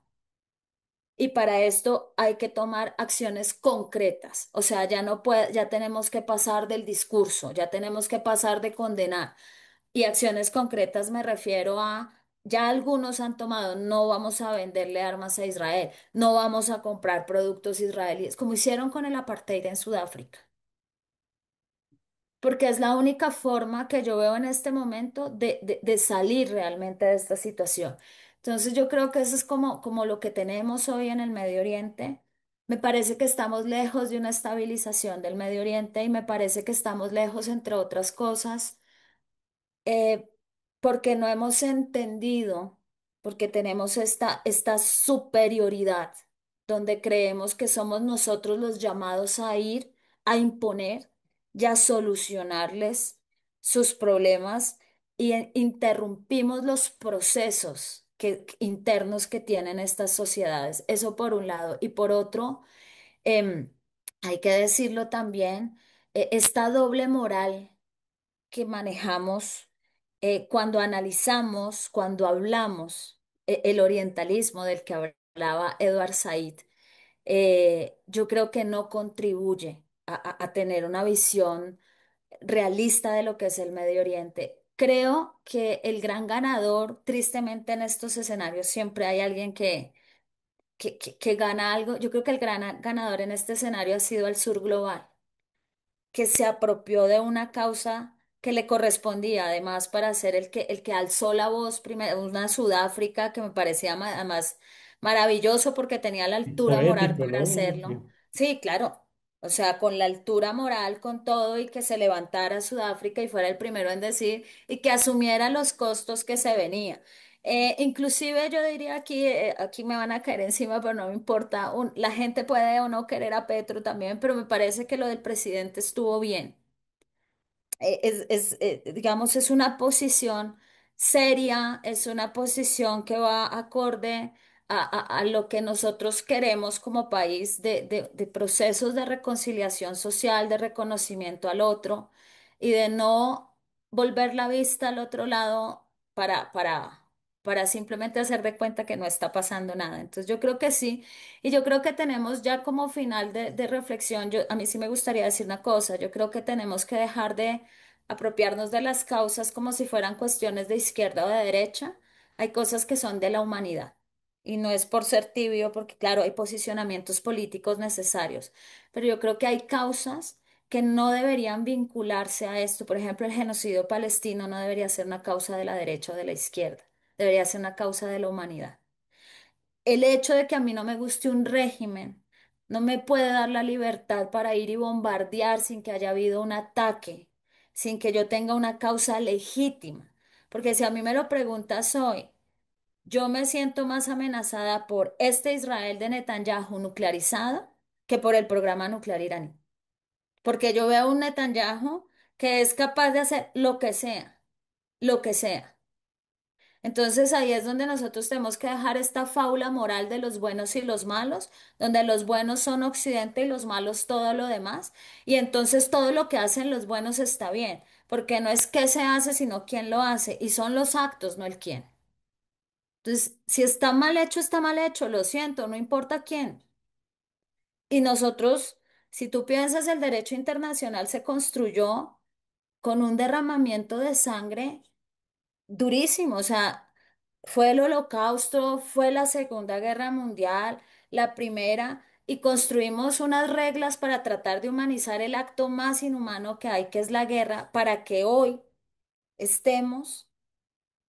Y para esto hay que tomar acciones concretas. O sea, ya no puede, ya tenemos que pasar del discurso, ya tenemos que pasar de condenar. Y acciones concretas me refiero a, ya algunos han tomado, no vamos a venderle armas a Israel, no vamos a comprar productos israelíes, como hicieron con el apartheid en Sudáfrica, porque es la única forma que yo veo en este momento de salir realmente de esta situación. Entonces yo creo que eso es como lo que tenemos hoy en el Medio Oriente. Me parece que estamos lejos de una estabilización del Medio Oriente y me parece que estamos lejos, entre otras cosas eh, porque no hemos entendido, porque tenemos esta superioridad donde creemos que somos nosotros los llamados a ir a imponer y a solucionarles sus problemas y interrumpimos los procesos internos que tienen estas sociedades. Eso por un lado. Y por otro, em, hay que decirlo también, esta doble moral que manejamos cuando analizamos, cuando hablamos el orientalismo del que hablaba Edward Said, yo creo que no contribuye a tener una visión realista de lo que es el Medio Oriente. Creo que el gran ganador, tristemente en estos escenarios siempre hay alguien que gana algo. Yo creo que el gran ganador en este escenario ha sido el sur global que se apropió de una causa que le correspondía, además, para ser el que alzó la voz primero, una Sudáfrica que me parecía además maravilloso porque tenía la altura moral Poético, para ¿no? hacerlo. Sí, claro. O sea, con la altura moral, con todo, y que se levantara Sudáfrica y fuera el primero en decir y que asumiera los costos que se venía. Inclusive yo diría aquí me van a caer encima, pero no me importa. La gente puede o no querer a Petro también, pero me parece que lo del presidente estuvo bien. Digamos, es una posición seria, es una posición que va acorde a lo que nosotros queremos como país de procesos de reconciliación social, de reconocimiento al otro y de no volver la vista al otro lado para simplemente hacer de cuenta que no está pasando nada. Entonces yo creo que sí, y yo creo que tenemos ya como final de reflexión, a mí sí me gustaría decir una cosa, yo creo que tenemos que dejar de apropiarnos de las causas como si fueran cuestiones de izquierda o de derecha. Hay cosas que son de la humanidad. Y no es por ser tibio, porque claro, hay posicionamientos políticos necesarios, pero yo creo que hay causas que no deberían vincularse a esto. Por ejemplo, el genocidio palestino no debería ser una causa de la derecha o de la izquierda, debería ser una causa de la humanidad. El hecho de que a mí no me guste un régimen No me puede dar la libertad para ir y bombardear sin que haya habido un ataque, sin que yo tenga una causa legítima. Porque si a mí me lo preguntas hoy, yo me siento más amenazada por este Israel de Netanyahu nuclearizado que por el programa nuclear iraní. Porque yo veo un Netanyahu que es capaz de hacer lo que sea, lo que sea. Entonces ahí es donde nosotros tenemos que dejar esta fábula moral de los buenos y los malos, donde los buenos son Occidente y los malos todo lo demás. Y entonces todo lo que hacen los buenos está bien, porque no es qué se hace, sino quién lo hace. Y son los actos, no el quién. Entonces, si está mal hecho, lo siento, no importa quién. Y nosotros, si tú piensas, el derecho internacional se construyó con un derramamiento de sangre durísimo, o sea, fue el Holocausto, fue la Segunda Guerra Mundial, la primera, y construimos unas reglas para tratar de humanizar el acto más inhumano que hay, que es la guerra, para que hoy estemos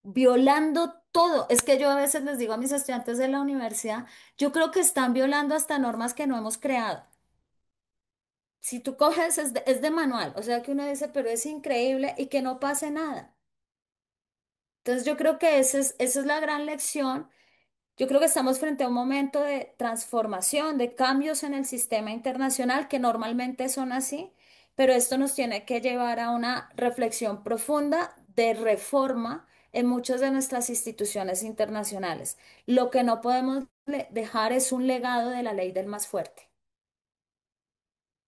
violando todo. Es que yo a veces les digo a mis estudiantes de la universidad, yo creo que están violando hasta normas que no hemos creado. Si tú coges, es de manual, o sea que uno dice, pero es increíble y que no pase nada. Entonces yo creo que esa es la gran lección. Yo creo que estamos frente a un momento de transformación, de cambios en el sistema internacional que normalmente son así, pero esto nos tiene que llevar a una reflexión profunda de reforma en muchas de nuestras instituciones internacionales. Lo que no podemos dejar es un legado de la ley del más fuerte,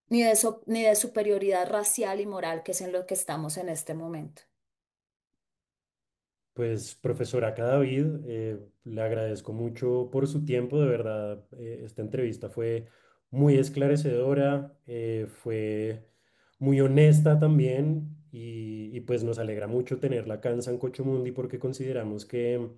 ni de superioridad racial y moral, que es en lo que estamos en este momento. Pues, profesora David, le agradezco mucho por su tiempo, de verdad. Esta entrevista fue muy esclarecedora, fue muy honesta también y pues nos alegra mucho tenerla acá en Sancocho Mundi porque consideramos que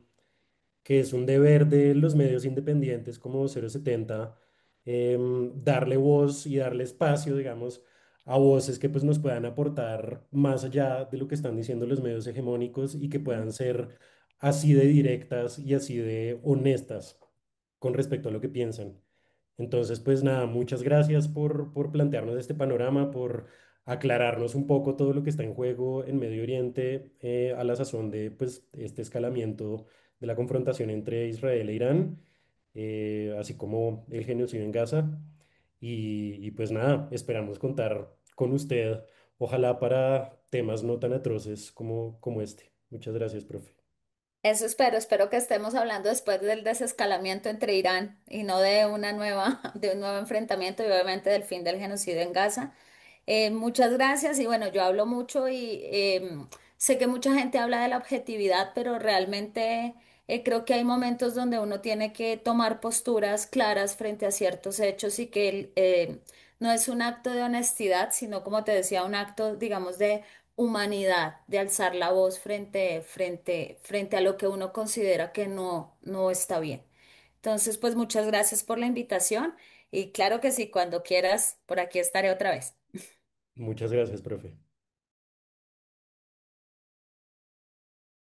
es un deber de los medios independientes como 070, darle voz y darle espacio, digamos, a voces que pues nos puedan aportar más allá de lo que están diciendo los medios hegemónicos y que puedan ser así de directas y así de honestas con respecto a lo que piensan. Entonces, pues nada, muchas gracias por plantearnos este panorama, por aclararnos un poco todo lo que está en juego en Medio Oriente, a la sazón de pues este escalamiento de la confrontación entre Israel e Irán, así como el genocidio en Gaza. Y pues nada, esperamos contar con usted, ojalá para temas no tan atroces como este. Muchas gracias, profe. Eso espero, espero que estemos hablando después del desescalamiento entre Irán y no de una nueva, de un nuevo enfrentamiento y obviamente del fin del genocidio en Gaza. Muchas gracias y bueno, yo hablo mucho y sé que mucha gente habla de la objetividad, pero realmente creo que hay momentos donde uno tiene que tomar posturas claras frente a ciertos hechos y que no es un acto de honestidad, sino como te decía, un acto, digamos, de humanidad, de alzar la voz frente a lo que uno considera que no está bien. Entonces, pues muchas gracias por la invitación y claro que sí, cuando quieras, por aquí estaré otra vez. Muchas gracias, profe.